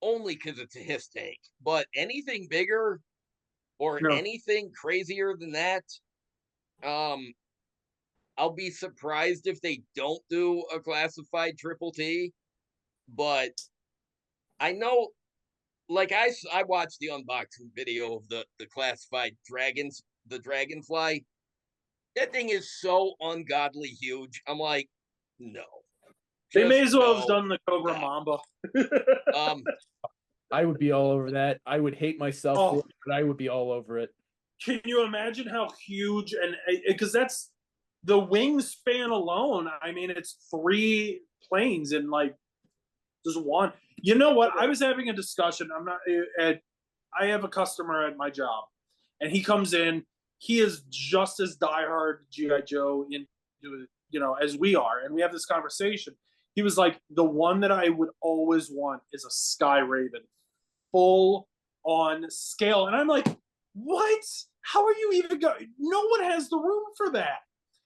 only because it's a Hiss tank. But anything bigger or No. anything crazier than that, I'll be surprised if they don't do a classified Triple T. But I know, like I watched the unboxing video of the classified the Dragonfly. That thing is so ungodly huge. I'm like, no. They may as well have no. done the Cobra Stop. Mamba. I would be all over that. I would hate myself for it, but I would be all over it. Can you imagine how huge and because that's the wingspan alone? I mean, it's 3 planes in like just one. You know what? I was having a discussion. I have a customer at my job, and he comes in. He is just as diehard GI Joe into as we are, and we have this conversation. He was like, the one that I would always want is a Sky Raven, full on scale, and I'm like, what? How are you even going? No one has the room for that.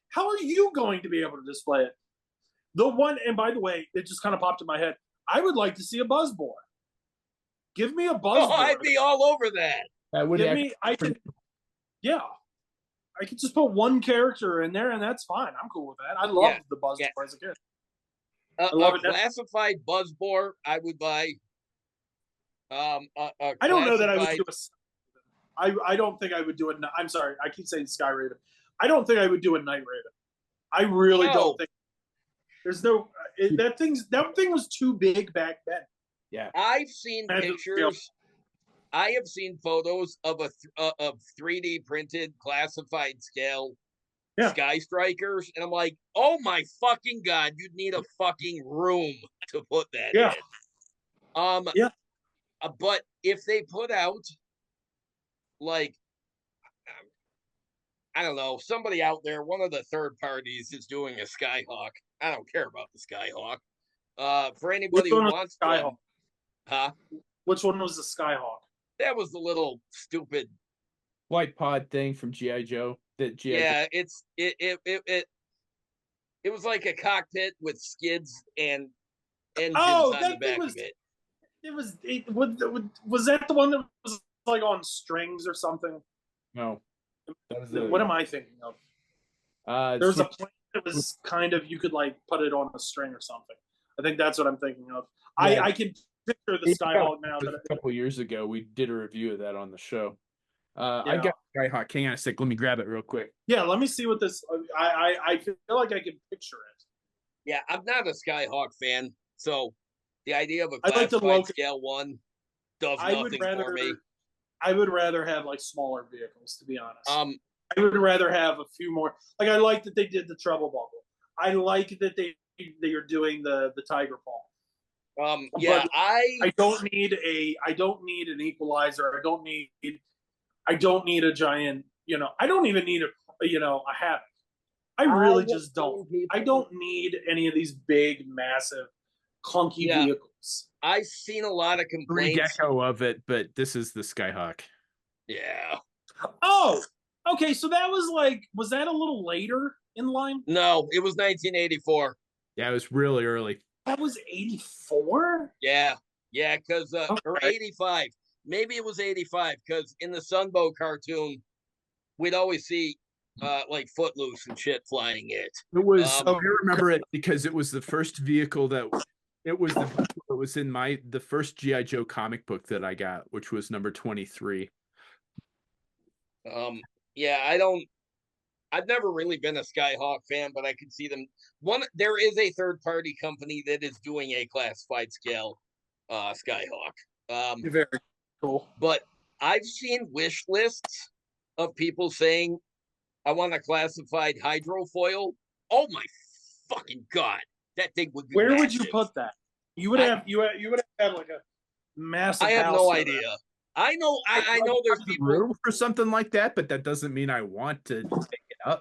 How are you going to be able to display it? The one, and by the way, it just kind of popped in my head. I would like to see a Buzzbore. Give me a Buzzbore. Oh, I'd be all over that. That would yeah. I could just put one character in there, and that's fine. I'm cool with that. I loved the Buzzbore as a kid. I love a classified Buzzbore, I would buy. I don't know that I would do I don't think I would do it. I'm sorry, I keep saying Sky Raven. I don't think I would do a Night Raven. I really don't think. There's no that thing was too big back then. Yeah, I've seen pictures. I have seen photos of of 3D printed classified scale Sky Strikers, and I'm like, oh my fucking god, you'd need a fucking room to put that in. But if they put out like, I don't know, somebody out there, one of the third parties is doing a Skyhawk. I don't care about the Skyhawk. For anybody who wants one, huh? Which one was the Skyhawk? That was the little stupid white pod thing from GI Joe. That GI Joe. It was like a cockpit with skids and engines on the back of it. Was that the one that was like on strings or something? No. That was what am I thinking of? There's a plane that was kind of, you could like put it on a string or something. I think that's what I'm thinking of. Yeah. I can picture the Skyhawk now. A couple years ago, we did a review of that on the show. I got Skyhawk. Hang on a sec. Let me grab it real quick. Yeah, let me see what this. I feel like I can picture it. Yeah, I'm not a Skyhawk fan, so the idea of a classified scale one does nothing for me. I would rather have like smaller vehicles, to be honest. I would rather have a few more. Like I like that they did the Trouble Bubble. I like that they are doing the Tiger Paw. I don't need an equalizer. I don't need a giant. I don't even need a Havoc. I really just don't. I don't need any of these big, massive, clunky vehicles. I've seen a lot of complaints. Gecko of it, but this is the Skyhawk. Yeah. Oh, okay. So that was that a little later in line? No, it was 1984. Yeah, it was really early. That was 84? Yeah. Yeah, because or Okay. 85. Maybe it was 85 because in the Sunbow cartoon, we'd always see like Footloose and shit flying it. It was, Um, I remember it because it was the first vehicle it was the vehicle that was in the first G.I. Joe comic book that I got, which was number 23. yeah, I've never really been a Skyhawk fan, but I could see them. There is a third party company that is doing a classified scale Skyhawk. Very cool. But I've seen wish lists of people saying, I want a classified hydrofoil. Oh my fucking god. That thing would be Where massive. would you put that? You would have had like a massive I have house no for idea. that. I know there's people room for something like that, but that doesn't mean I want to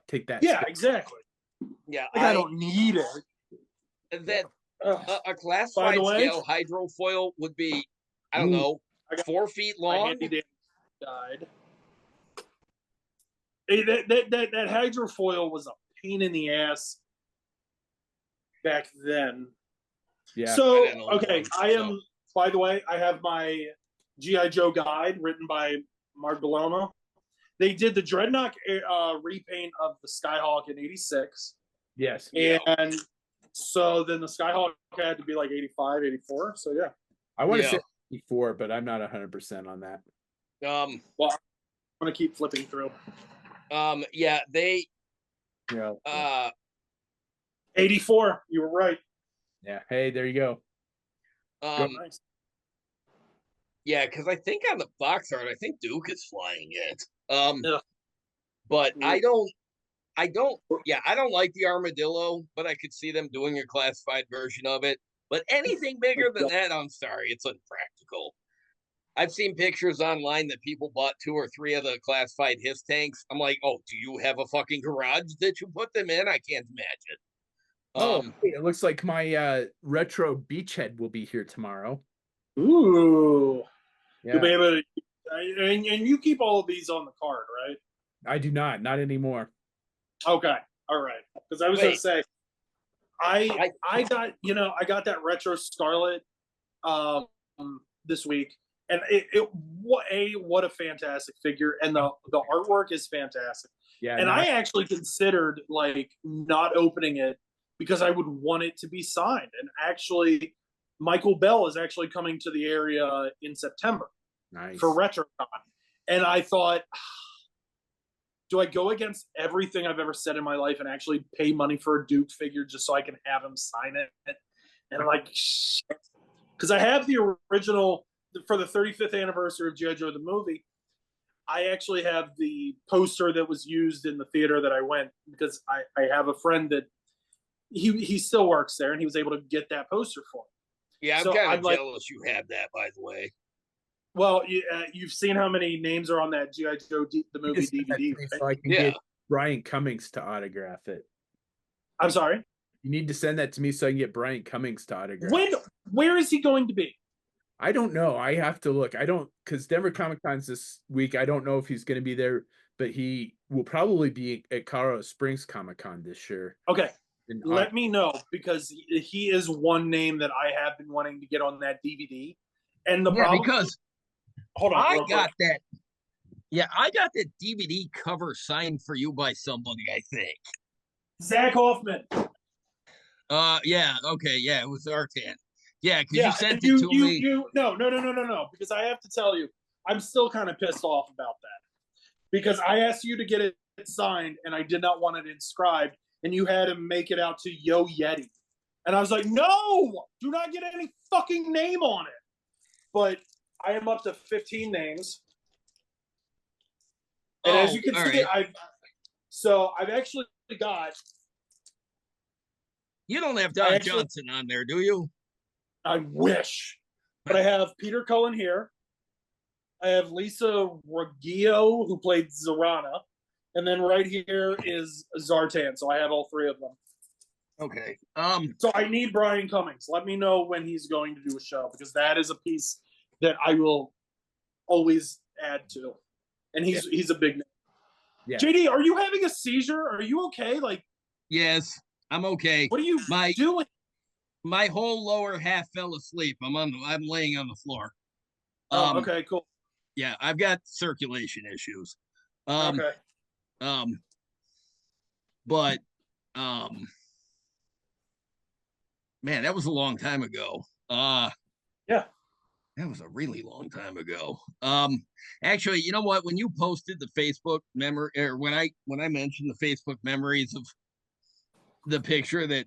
take that. Yeah, space. exactly. Yeah, Like, I don't need it. that Ugh. a classified way- scale hydrofoil would be, I don't Ooh. know, I got 4 feet My long. handy dandy died. Hey, that hydrofoil was a pain in the ass back then. Yeah. So I didn't know okay, one, I am. so. By the way, I have my GI Joe guide written by Mark Bellomo. They did the Dreadnought repaint of the Skyhawk in '86, Yes. and so then the Skyhawk had to be like 85, 84. So yeah, I want to Yeah. say 54, but I'm not 100% on that. well, I'm gonna keep flipping through. Yeah, they Yeah. 84. You were right. Yeah. Hey, there you go. Nice. yeah, because I think on the box art, I think Duke is flying it. Yeah. But I don't like the armadillo, but I could see them doing a classified version of it. But anything bigger than that, I'm sorry, it's unpractical. I've seen pictures online that people bought 2 or 3 of the classified HISS tanks. I'm like, oh, do you have a fucking garage that you put them in? I can't imagine. It looks like my retro beachhead will be here tomorrow. Ooh. Yeah. You'll be able to, and you keep all of these on the card, right? I do not anymore. Okay, all right. Because I was going to say, I got that retro Scarlet this week, and what a fantastic figure, and the artwork is fantastic. Yeah, and I actually considered like not opening it because I would want it to be signed. And actually, Michael Bell is actually coming to the area in September. Nice. For RetroCon. And I thought, do I go against everything I've ever said in my life and actually pay money for a Duke figure just so I can have him sign it? And I'm like, shit. Because I have the original for the 35th anniversary of G.I. Joe the movie. I actually have the poster that was used in the theater that I went because I have a friend that he still works there and he was able to get that poster for me. Yeah, I'm kind of jealous you have that, by the way. Well, you've seen how many names are on that G.I. Joe the movie DVD, right? So I can get Brian Cummings to autograph it. I'm sorry? You need to send that to me so I can get Brian Cummings to autograph. Where is he going to be? I don't know. I have to look. I don't, because Denver Comic Con's this week. I don't know if he's going to be there, but he will probably be at Colorado Springs Comic Con this year. Okay. Let me know, because he is one name that I have been wanting to get on that DVD. And the problem, because hold on, I got that. Yeah, I got that DVD cover signed for you by somebody, I think. Zach Hoffman. Yeah, okay, yeah, it was Artan. Yeah, because you sent it to me. No, because I have to tell you, I'm still kind of pissed off about that. Because I asked you to get it signed, and I did not want it inscribed, and you had him make it out to Yo Yeti. And I was like, no, do not get any fucking name on it. But I am up to 15 names. And as you can see, I've actually got. You don't have Don Johnson on there, do you? I wish. But I have Peter Cullen here. I have Lisa Raggio, who played Zorana. And then right here is Zartan. So I have all 3 of them. Okay. So I need Brian Cummings. Let me know when he's going to do a show, because that is a piece that I will always add to. And he's a big name. Yeah. JD, are you having a seizure? Are you okay? Like, yes, I'm okay. What are you doing? my whole lower half fell asleep. I'm laying on the floor. Oh, okay, cool. Yeah, I've got circulation issues. Um, Okay. um, but um, man, that was a long time ago. Yeah. That was a really long time ago. Actually, you know what? When you posted the Facebook memory, or when I mentioned the Facebook memories of the picture that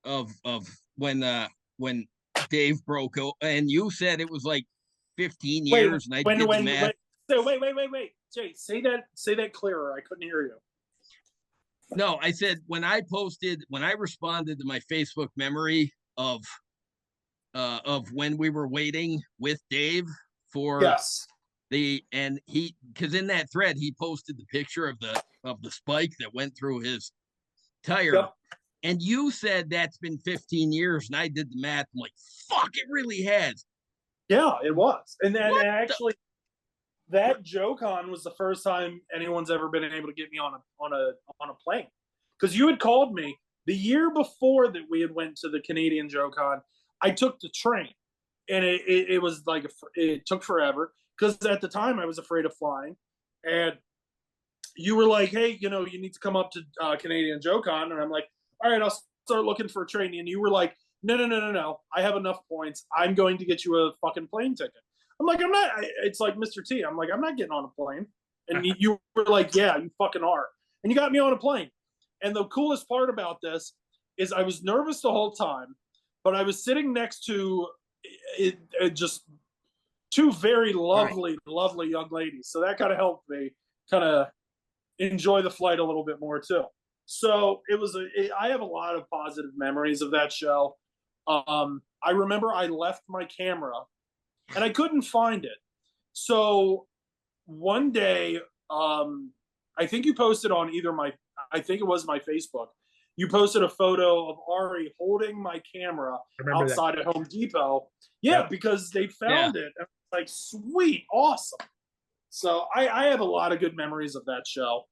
of when Dave broke out, and you said it was like 15 Wait, years, and I when did the when math. wait, so wait. Jay, say that clearer. I couldn't hear you. No, I said when I responded to my Facebook memory of when we were waiting with Dave for Yes. and he because in that thread he posted the picture of the spike that went through his tire. Yep. And you said that's been 15 years, and I did the math. I'm like, fuck, it really has. Yeah, it was. And then What actually that JoeCon was the first time anyone's ever been able to get me on a plane. Because you had called me the year before that we had went to the Canadian JoeCon. I took the train, and it was like it took forever because at the time I was afraid of flying, and you were like, "Hey, you need to come up to Canadian JoeCon," and I'm like, "All right, I'll start looking for a train." And you were like, "No, I have enough points. I'm going to get you a fucking plane ticket." I'm like, "I'm not." It's like Mr. T. I'm like, "I'm not getting on a plane," and you were like, "Yeah, you fucking are," and you got me on a plane. And the coolest part about this is I was nervous the whole time, but I was sitting next to just two very lovely, lovely young ladies. So that kind of helped me kind of enjoy the flight a little bit more too. So I have a lot of positive memories of that show. I remember I left my camera and I couldn't find it. So one day, I think you posted on I think it was my Facebook. You posted a photo of Ari holding my camera outside at Home Depot. Yeah, yep. Because they found it. And like, sweet, awesome. So I have a lot of good memories of that show.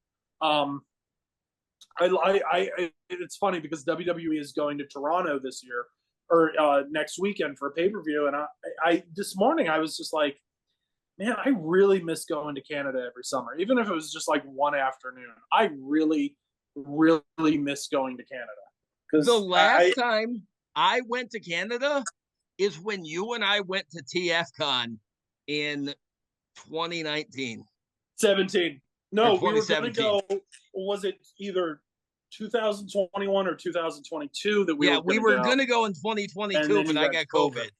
It's funny because WWE is going to Toronto this year or next weekend for a pay-per-view, and I this morning I was just like, man, I really miss going to Canada every summer, even if it was just like one afternoon. I really, really miss going to Canada. Because the last time I went to Canada is when you and I went to TFCon in 2019. 17. No, we were going to go. Was it either 2021 or 2022 that we we were going to go in 2022, but I got COVID.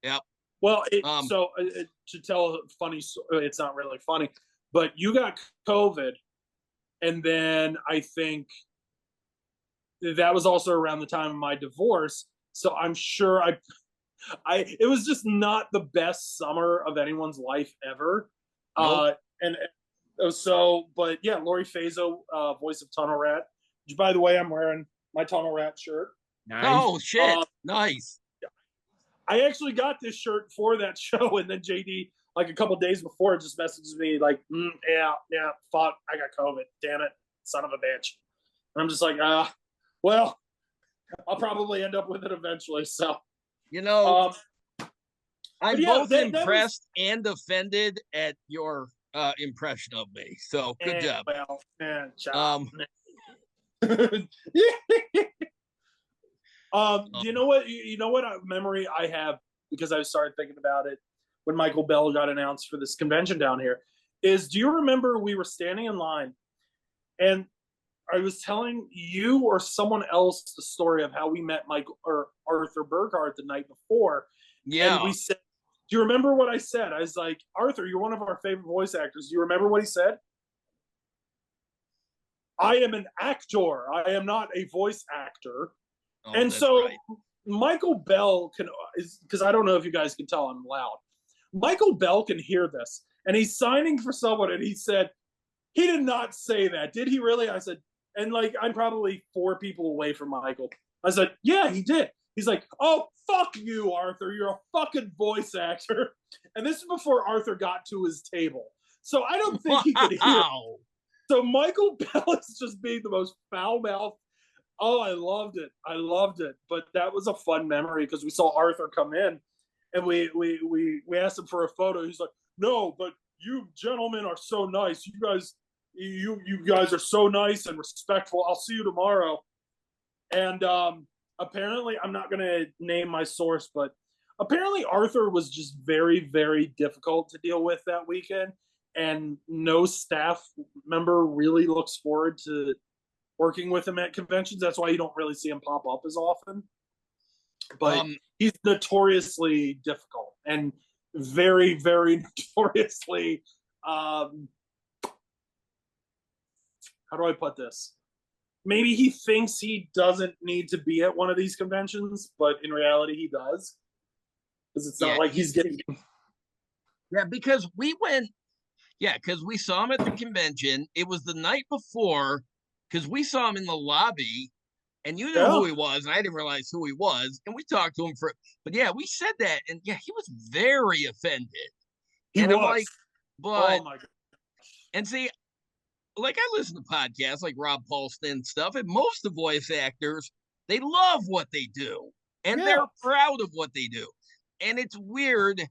Yep. Well, to tell a funny, it's not really funny, but you got COVID, and then I think that was also around the time of my divorce. So I'm sure it was just not the best summer of anyone's life ever. Nope. But yeah, Lori Fazo, voice of Tunnel Rat. Which, by the way, I'm wearing my Tunnel Rat shirt. Nice. Oh shit! Nice. I actually got this shirt for that show, and then JD, like a couple days before, just messages me like, yeah, fuck, I got COVID. Damn it, son of a bitch. And I'm just like, well, I'll probably end up with it eventually. So, I'm both impressed and offended at your impression of me. So good job. Well, you know what memory I have, because I started thinking about it when Michael Bell got announced for this convention down here, is, do you remember we were standing in line and I was telling you or someone else the story of how we met Michael or Arthur Burkhart the night before? Yeah. And we said, do you remember what I said? I was like, Arthur, you're one of our favorite voice actors. Do you remember what he said? I am an actor. I am not a voice actor. Oh, and so right. Michael Bell because I don't know if you guys can tell I'm loud. Michael Bell can hear this, and he's signing for someone, and he said, he did not say that. Did he really? I said, and like, I'm probably 4 people away from Michael. I said, yeah, he did. He's like, oh, fuck you, Arthur. You're a fucking voice actor. And this is before Arthur got to his table. So I don't think he could hear. So Michael Bell is just being the most foul-mouthed Oh, I loved it. I loved it. But that was a fun memory because we saw Arthur come in, and we asked him for a photo. He's like, "No, but you gentlemen are so nice. You guys are so nice and respectful. I'll see you tomorrow." And apparently, I'm not going to name my source, but apparently Arthur was just very, very difficult to deal with that weekend, and no staff member really looks forward to working with him at conventions. That's why you don't really see him pop up as often. But he's notoriously difficult and very, very notoriously. How do I put this? Maybe he thinks he doesn't need to be at one of these conventions, but in reality, he does. Because it's not like he's getting. Yeah, because we went. Yeah, because we saw him at the convention. It was the night before, because we saw him in the lobby, and you knew who he was, and I didn't realize who he was. And we talked to him but yeah, we said that, and yeah, he was very offended. I'm like, but, oh my God. And see, like I listen to podcasts like Rob Paulston and stuff, and most of the voice actors, they love what they do, and they're proud of what they do. And it's weird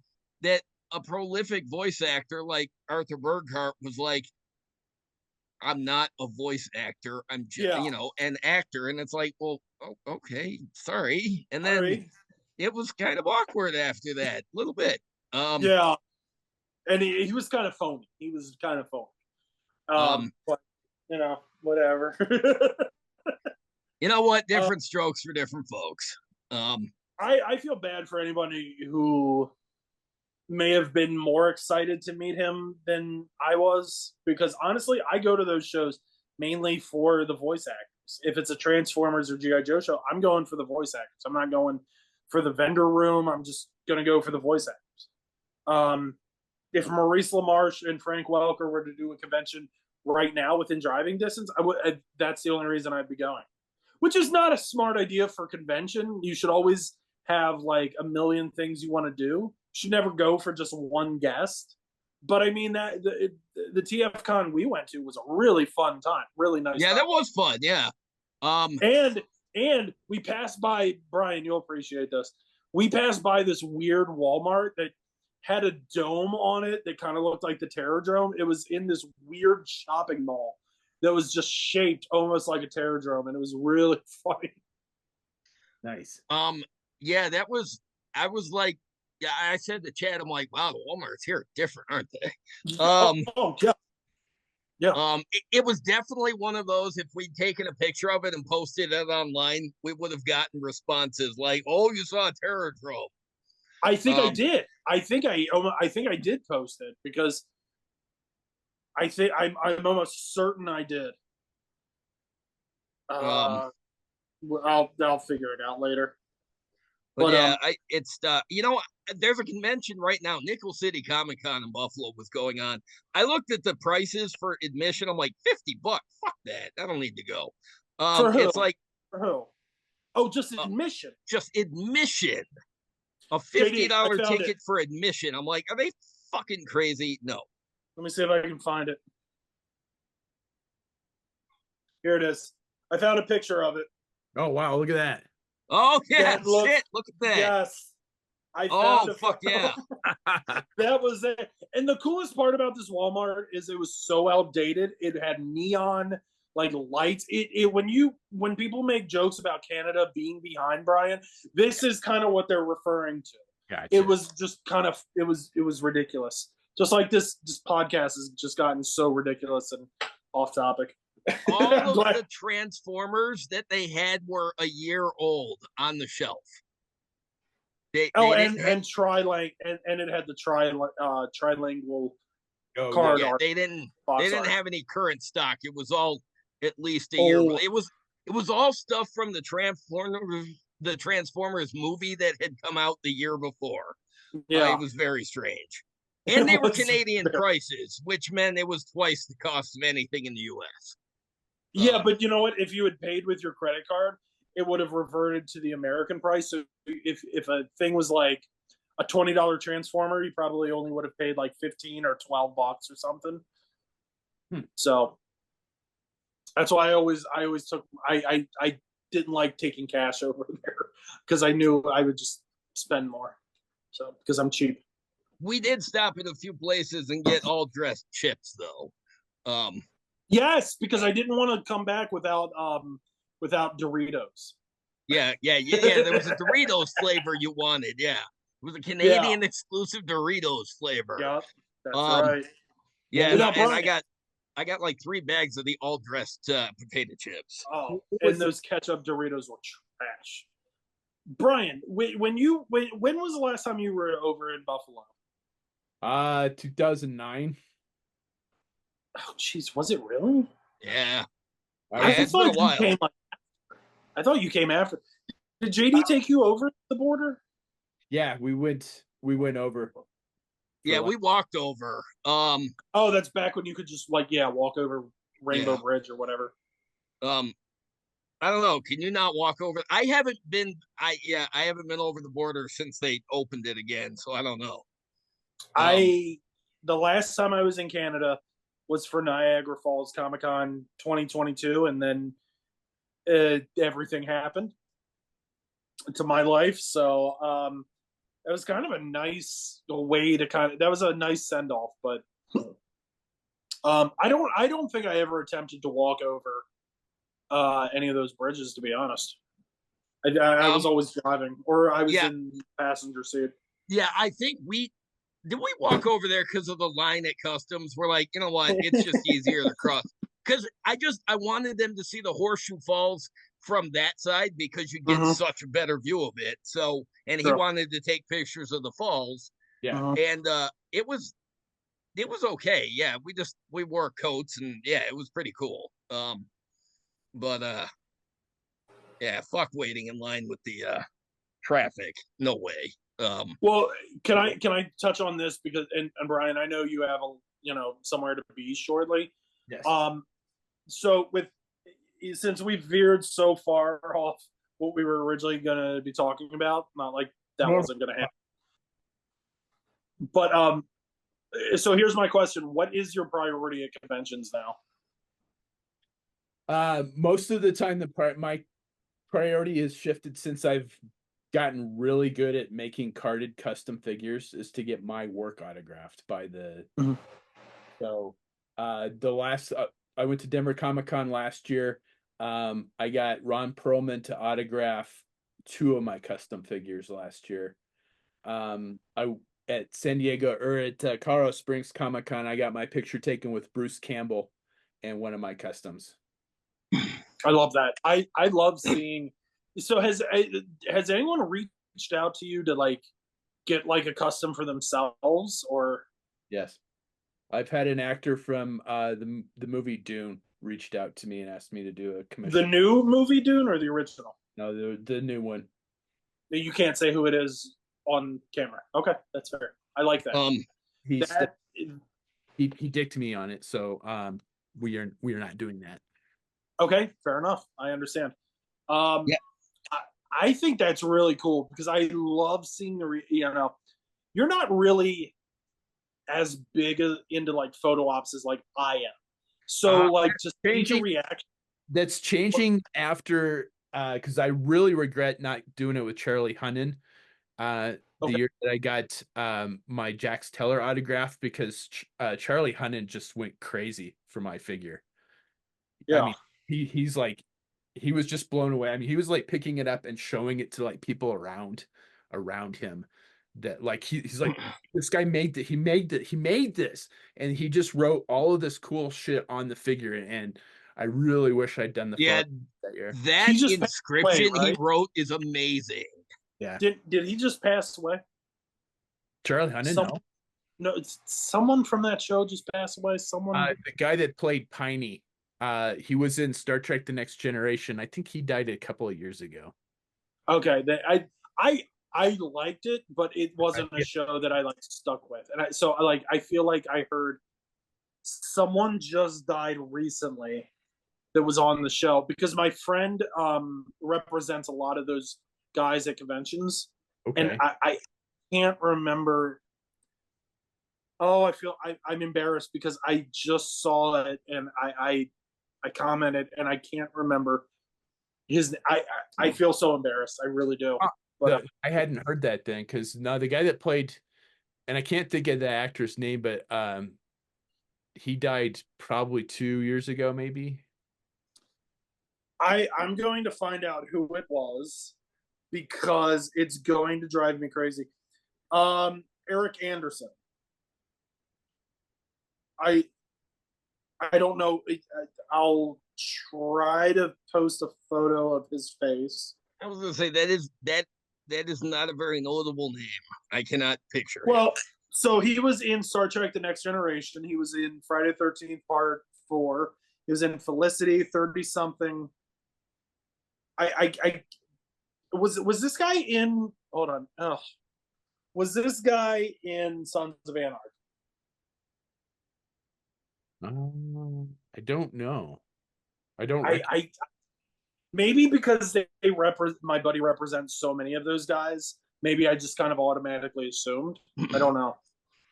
that a prolific voice actor like Arthur Burkhart was like, I'm not a voice actor. I'm just, an actor. And it's like, well, okay, sorry. And then it was kind of awkward after that, a little bit. Yeah. And he was kind of phony. He was kind of phony. But, whatever. You know what? Different strokes for different folks. I feel bad for anybody who may have been more excited to meet him than I was, because honestly, I go to those shows mainly for the voice actors. If it's a Transformers or G.I. Joe show, I'm going for the voice actors. I'm not going for the vendor room. I'm just going to go for the voice actors. If Maurice LaMarche and Frank Welker were to do a convention right now within driving distance, that's the only reason I'd be going. Which is not a smart idea for convention. You should always have like a million things you want to do. You should never go for just one guest. But I mean, that the TF Con we went to was a really fun time, really nice. Yeah, time. That was fun. Yeah. And we passed by, Brian, you'll appreciate this. We passed by this weird Walmart that had a dome on it that kind of looked like the Terrordrome. It was in this weird shopping mall that was just shaped almost like a Terrordrome, and it was really funny. Nice. Yeah, I was like, yeah, I said to Chad, I'm like, wow, the Walmarts here are different, aren't they? Yeah. It was definitely one of those, if we'd taken a picture of it and posted it online, we would have gotten responses like, oh, you saw a Terrordrome. I think I did. I think I did post it, because I'm almost certain I did. I'll figure it out later. But yeah, it's there's a convention right now. Nickel City Comic Con in Buffalo was going on. I looked at the prices for admission. I'm like, $50. Fuck that. I don't need to go. For who? It's like, for who? Oh, just admission. Just admission. A $50 ticket for admission. I'm like, are they fucking crazy? No. Let me see if I can find it. Here it is. I found a picture of it. Oh wow, look at that. Oh yeah, shit! Look at that. Yes, I found it. Fuck yeah! That was it. And the coolest part about this Walmart is it was so outdated. It had neon like lights. When people make jokes about Canada being behind, Brian, this is kind of what they're referring to. Gotcha. It was just kind of it was ridiculous. Just like this podcast has just gotten so ridiculous and off topic. All of the Transformers that they had were a year old on the shelf. And trilingual and it had the trilingual card. Yeah, they didn't have any current stock. It was all at least a year. It was all stuff from the Transformers movie that had come out the year before. Yeah, it was very strange. And they were Canadian prices, which meant it was twice the cost of anything in the U.S. Yeah, but you know what? If you had paid with your credit card, it would have reverted to the American price. So if a thing was like a $20 Transformer, you probably only would have paid like $15 or $12 or something. So that's why I always took I didn't like taking cash over there because I knew I would just spend more. So because I'm cheap. We did stop at a few places and get all dressed chips though. Yes, because I didn't want to come back without Doritos. Yeah. There was a Doritos flavor you wanted. Yeah, it was a Canadian exclusive Doritos flavor. Yeah, that's Um, right. Yeah, Well, and I got like 3 bags of the all dressed potato chips. Oh, and those ketchup Doritos were trash. Brian, when was the last time you were over in Buffalo? 2009. Oh, jeez, was it really? Yeah, I it's been a while. I thought you came after. Did JD take you over the border? Yeah, we went over. Yeah, we walked over. Oh, that's back when you could just walk over Rainbow Bridge or whatever. I don't know. Can you not walk over? I haven't been over the border since they opened it again, so I don't know. The last time I was in Canada was for Niagara Falls Comic Con 2022, and then everything happened to my life. So it was kind of a nice way to that was a nice send off, but I don't think I ever attempted to walk over any of those bridges, to be honest. I was always driving, or I was in passenger seat. Yeah, I think we walk over there because of the line at customs. We're like, you know what? It's just easier to cross. Because I wanted them to see the Horseshoe Falls from that side because you get such a better view of it. So, and he wanted to take pictures of the falls. Yeah. And it was okay. Yeah, we wore coats and it was pretty cool. But fuck waiting in line with the traffic. No way. Well, can I touch on this because and Brian, I know you have somewhere to be shortly. Yes. So since we veered so far off what we were originally going to be talking about, not like that wasn't going to happen. But so here's my question: what is your priority at conventions now? Most of the time, my priority has shifted since I've gotten really good at making carded custom figures is to get my work autographed by the. So, the last I went to Denver Comic Con last year. I got Ron Perlman to autograph 2 of my custom figures last year. At San Diego or at Colorado Springs Comic Con, I got my picture taken with Bruce Campbell and one of my customs. I love that. I love seeing. So has anyone reached out to you to get a custom for themselves or? Yes, I've had an actor from the movie Dune reached out to me and asked me to do a commission. The new movie Dune or the original? No, the new one. You can't say who it is on camera. Okay, that's fair. I like that. He dicked me on it, so we are not doing that. Okay, fair enough. I understand. I think that's really cool because I love seeing you're not really as big into photo ops as I am. So just changing reaction. That's changing after because I really regret not doing it with Charlie Hunnam. The year that I got my Jax Teller autograph because Charlie Hunnam just went crazy for my figure. Yeah. I mean, he was just blown away. I mean, he was picking it up and showing it to people around him that he's like, this guy made it. He made this. And he just wrote all of this cool shit on the figure. And I really wish I'd done the photo that year. That inscription he wrote is amazing. Yeah. Did he just pass away? Charlie Hunnam? No, it's someone from that show just passed away. Someone. The guy that played Piney. He was in Star Trek: The Next Generation. I think he died a couple of years ago. Okay, I liked it, but it wasn't a show that I stuck with, and I feel like I heard someone just died recently that was on the show because my friend represents a lot of those guys at conventions, and I can't remember. Oh, I'm embarrassed because I just saw it and I commented and I can't remember I feel so embarrassed. I really do. Uh, But I hadn't heard that then, because no, the guy that played, and I can't think of the actor's name, but he died probably 2 years ago, maybe. I'm going to find out who it was because it's going to drive me crazy. Eric Anderson. I I don't know. I'll try to post a photo of his face. I was gonna say that is not a very notable name. I cannot picture him. Well, so he was in Star Trek: The Next Generation. He was in Friday the 13th Part 4. He was in Felicity, 30 something. I was this guy in? Hold on. Oh, was this guy in Sons of Anarchy? I don't know. I don't. I maybe because they represent, my buddy represents so many of those guys. Maybe I just kind of automatically assumed. I don't know.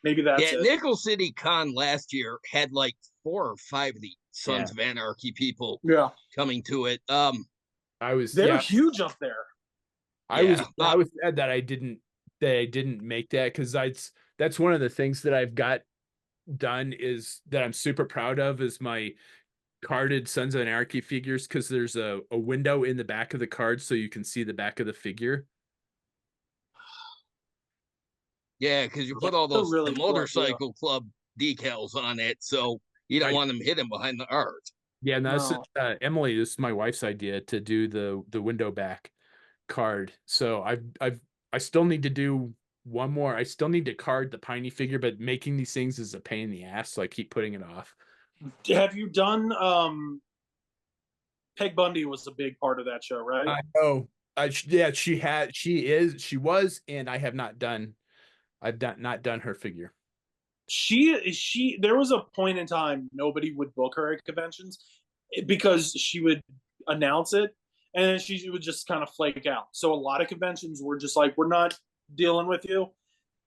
Maybe that's Yeah, it. Nickel City Con last year had like 4 or 5 of the Sons of Anarchy people Yeah, coming to it. they're huge up there. I was sad that I didn't make that, because that's one of the things that I've got done, is that I'm super proud of, is my carded Sons of Anarchy figures, because there's a window in the back of the card so you can see the back of the figure. Yeah, because you put all those really the cool, motorcycle club decals on it, so you don't want them hidden behind the art. Yeah, and that's Emily. This is my wife's idea to do the window back card. So I still need to do one more. I still need to card the Piney figure, but making these things is a pain in the ass, so I keep putting it off. Have you done? Peg Bundy was a big part of that show, right? I know. Yeah, she was, and I have not done. Not done her figure. She there was a point in time nobody would book her at conventions because she would announce it and then she would just kind of flake out. So a lot of conventions were just like, we're not dealing with you.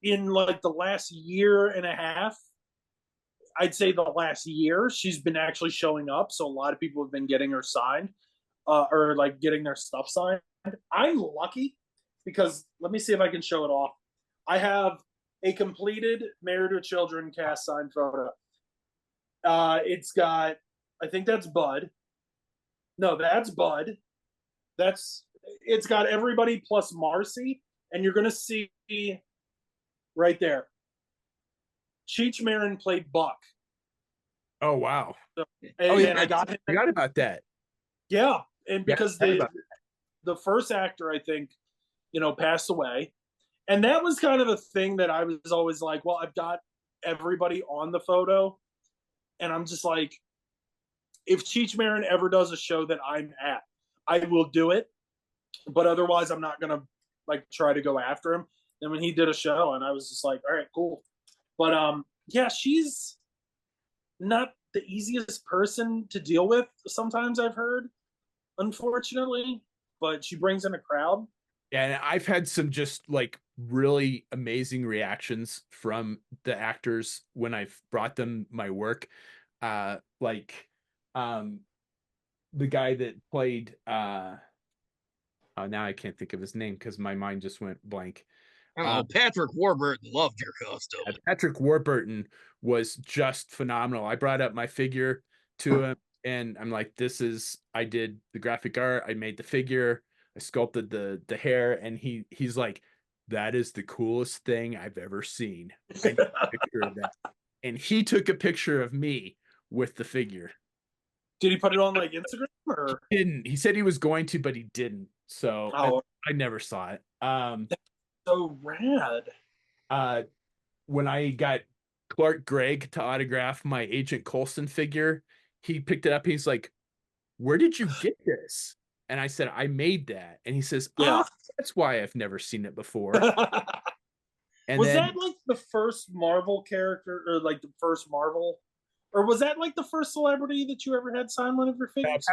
In like the last year and a half, I'd say the last year, she's been actually showing up. So a lot of people have been getting her signed, or like getting their stuff signed. I'm lucky because let me see if I can show it off. I have a completed Married with Children cast signed photo. It's got, I think that's Bud. No, that's Bud. It's got everybody plus Marcy, and you're gonna see right there. Cheech Marin played Buck. Oh wow! So, and I forgot about that. Yeah, and because the first actor, I think, passed away, and that was kind of a thing that I was always like, well, I've got everybody on the photo, and I'm just like, if Cheech Marin ever does a show that I'm at, I will do it, but otherwise, I'm not gonna like try to go after him. And when he did a show, and I was just like, all right, cool. But yeah, she's not the easiest person to deal with. Sometimes I've heard, unfortunately, but she brings in a crowd. Yeah, and I've had some just like really amazing reactions from the actors when I've brought them my work. Like the guy that played oh, now I can't think of his name because my mind just went blank. I don't know. Patrick Warburton loved your costume. Patrick Warburton was just phenomenal. I brought up my figure to him, and I'm like, I did the graphic art, I made the figure, I sculpted the hair, and he's like, that is the coolest thing I've ever seen. I need a picture of that. And he took a picture of me with the figure. Did he put it on like Instagram or? He didn't. He said he was going to, but he didn't. So I never saw it. So rad. When I got Clark Gregg to autograph my Agent Coulson figure, he picked it up. He's like, where did you get this? And I said, I made that. And he says, yeah, that's why I've never seen it before. And was that like the first Marvel character, or like the first Marvel, or was that like the first celebrity that you ever had sign one of your figures?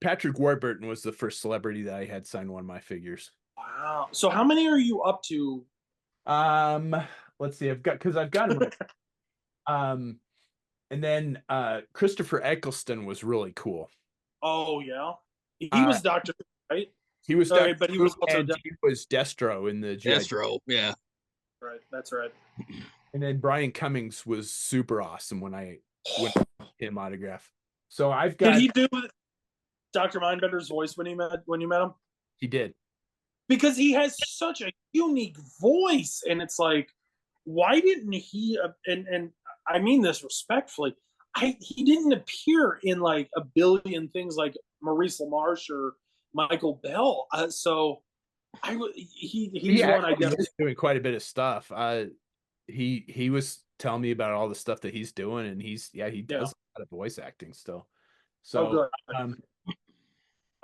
Patrick Warburton was the first celebrity that I had sign one of my figures. Wow. So how many are you up to? Let's see. I've got them. And then Christopher Eccleston was really cool. Oh yeah, he was Dr. right? He was Sorry, Doctor but he Who, was also and he was Destro in the GI. Destro, yeah. right. That's right. And then Brian Cummings was super awesome when I went him autograph. So I've Did got he do Dr. Mindbender's voice when you met him? he did. Because he has such a unique voice, and it's like, why didn't he? And I mean this respectfully. He didn't appear in like a billion things like Maurice LaMarche or Michael Bell. So he's one I guess. Is doing quite a bit of stuff. He was telling me about all the stuff that he's doing, and he does a lot of voice acting still. So Good.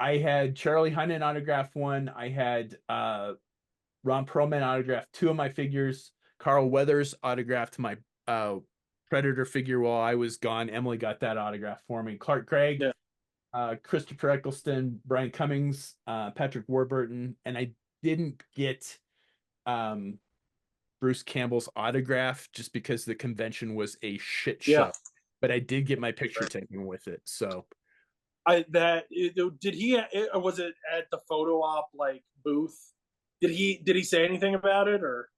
I had Charlie Hunnam autograph one. I had Ron Perlman autographed two of my figures. Carl Weathers autographed my Predator figure while I was gone. Emily got that autograph for me. Clark Gregg, Christopher Eccleston, Brian Cummings, Patrick Warburton, and I didn't get Bruce Campbell's autograph just because the convention was a shit show. But I did get my picture taken with it. So did he was it at the photo op like booth? Did he say anything about it, or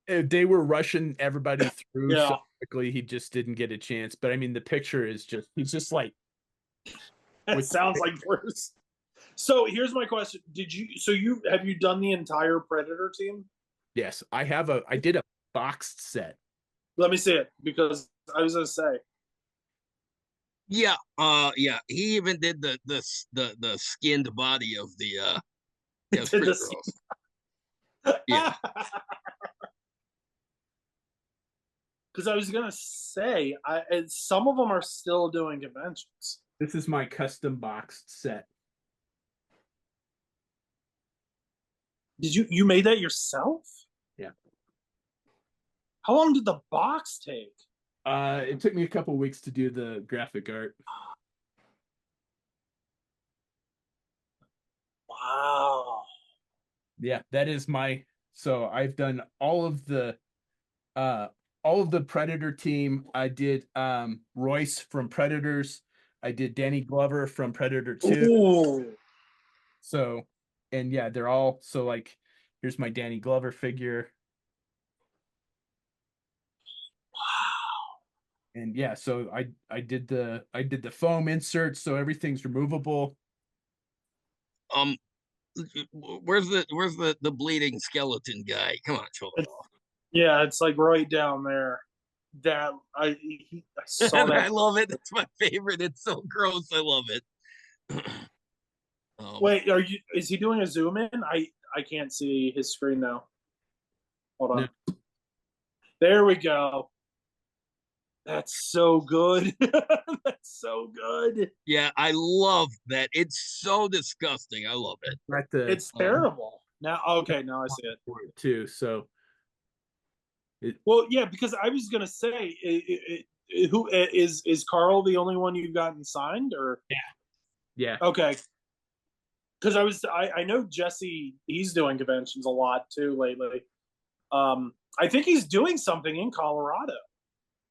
they were rushing everybody through Yeah. so quickly he just didn't get a chance? But I mean the picture is just he's just like that sounds like Bruce. So here's my question: have you done the entire Predator team? Yes, I did a boxed set. Let me see it, because I was gonna say. Yeah, yeah. He even did the skinned body of the Yeah. Because I was gonna say, and some of them are still doing conventions. This is my custom boxed set. Did you made that yourself? Yeah. How long did the box take? It took me a couple weeks to do the graphic art. Wow. Yeah, that is my. So I've done all of the Predator team. I did Royce from Predators. I did Danny Glover from Predator 2. Ooh. So, and yeah, they're all so like. Here's my Danny Glover figure. Wow. And yeah, so I did the foam inserts, so everything's removable. Where's the bleeding skeleton guy? Come on, show it off. Yeah, it's like right down there. That I saw that. I love it. It's my favorite. It's so gross. I love it. Wait, is he doing a zoom in? I can't see his screen now. Hold on. No. There we go. That's so good. That's so good. Yeah, I love that. It's so disgusting. I love it. It's terrible. Now, okay, now I see it too. So, well, yeah, because I was gonna say, who is Carl the only one you've gotten signed, or yeah, okay? Because I know Jesse, he's doing conventions a lot too lately. I think he's doing something in Colorado.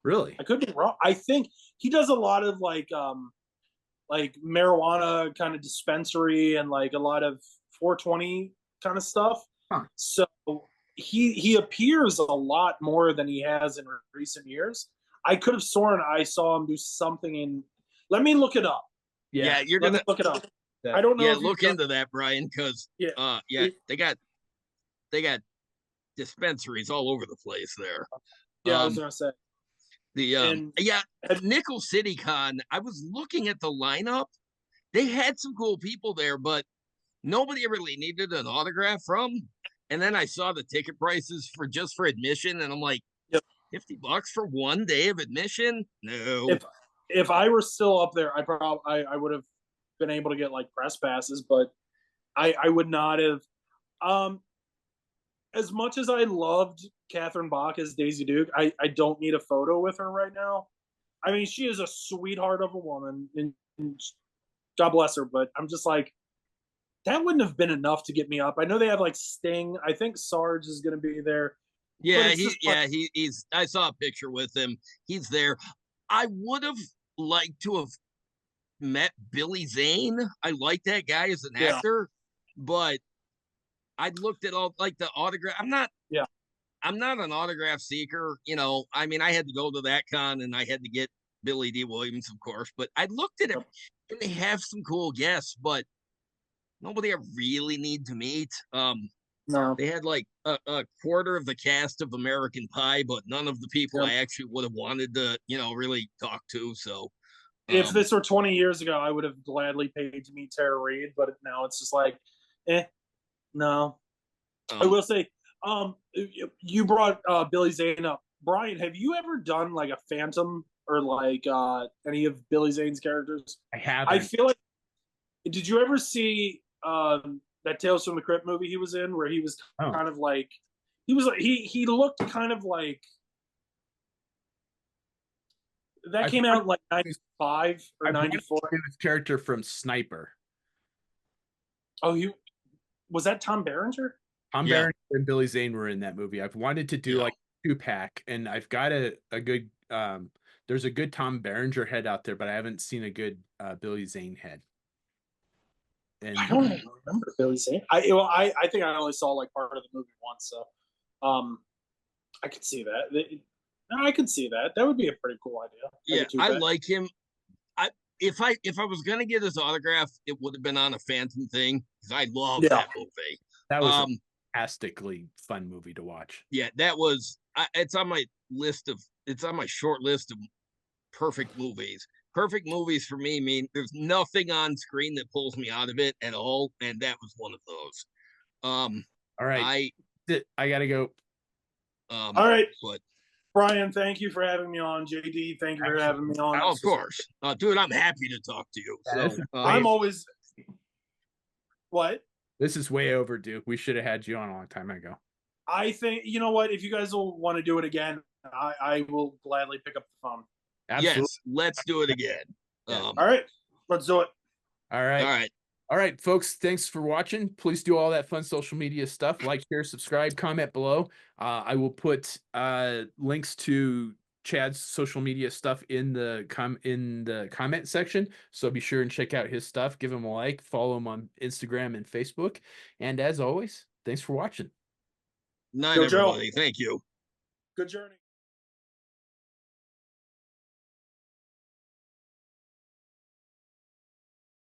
Really? I could be wrong. I think he does a lot of like marijuana kind of dispensary and like a lot of 420 kind of stuff. Huh. So he appears a lot more than he has in recent years. I could have sworn I saw him do something in. Let me look it up. Yeah, you're gonna look it up. I don't know. Yeah, look into that, Brian, because they got dispensaries all over the place there. Yeah, I was gonna say Nickel City Con. I was looking at the lineup. They had some cool people there, but nobody really needed an autograph from. And then I saw the ticket prices for admission, and I'm like, $50 for one day of admission? No. If I were still up there, I would have been able to get like press passes, but I would not have. As much as I loved Catherine Bach as Daisy Duke, I don't need a photo with her right now. I mean, she is a sweetheart of a woman, and God bless her, but I'm just like, that wouldn't have been enough to get me up. I know they have like Sting. I think Sarge is going to be there. Yeah, he's. I saw a picture with him. He's there. I would have liked to have met Billy Zane. I like that guy as an actor. but I looked at all like the autograph. Yeah. I'm not an autograph seeker. I mean, I had to go to that con and I had to get Billy D. Williams, of course, but I looked at it and they have some cool guests, but nobody I really need to meet. No. They had like a quarter of the cast of American Pie, but none of the people Yep. I actually would have wanted to, really talk to. So if this were 20 years ago, I would have gladly paid to meet Tara Reid, but now it's just like, no. I will say, you brought Billy Zane up. Brian, have you ever done like a Phantom or like any of Billy Zane's characters? I haven't. I feel like, did you ever see that Tales from the Crypt movie he was in, where he was kind of like, he looked kind of like, that came out in like 95 or 94. His character from Sniper. Oh, was that Tom Berenger? Tom Berenger and Billy Zane were in that movie. I've wanted to do like a 2-pack, and I've got a good there's a good Tom Berenger head out there, but I haven't seen a good Billy Zane head. And I don't even remember Billy Zane. I think I only saw like part of the movie once, so I could see that. I could see that. That would be a pretty cool idea. Yeah, I like him. If I was gonna get his autograph, it would have been on a Phantom thing because I love that movie. That was a fantastically fun movie to watch. Yeah, that was. It's on my list of. It's on my short list of perfect movies. Perfect movies for me mean there's nothing on screen that pulls me out of it at all, and that was one of those. All right, I gotta go. All right, but Brian, thank you for having me on. JD, thank you for having me on. Oh, of course, dude. I'm happy to talk to you. So I'm always. What? This is way overdue. We should have had you on a long time ago. I think, you know what? If you guys will want to do it again, I will gladly pick up the phone. Absolutely. Yes, let's do it again. All right, let's do it. All right, folks. Thanks for watching. Please do all that fun social media stuff. Like, share, subscribe, comment below. I will put links to Chad's social media stuff in the comment section. So be sure and check out his stuff. Give him a like. Follow him on Instagram and Facebook. And as always, thanks for watching. Night, everybody. Thank you. Good journey.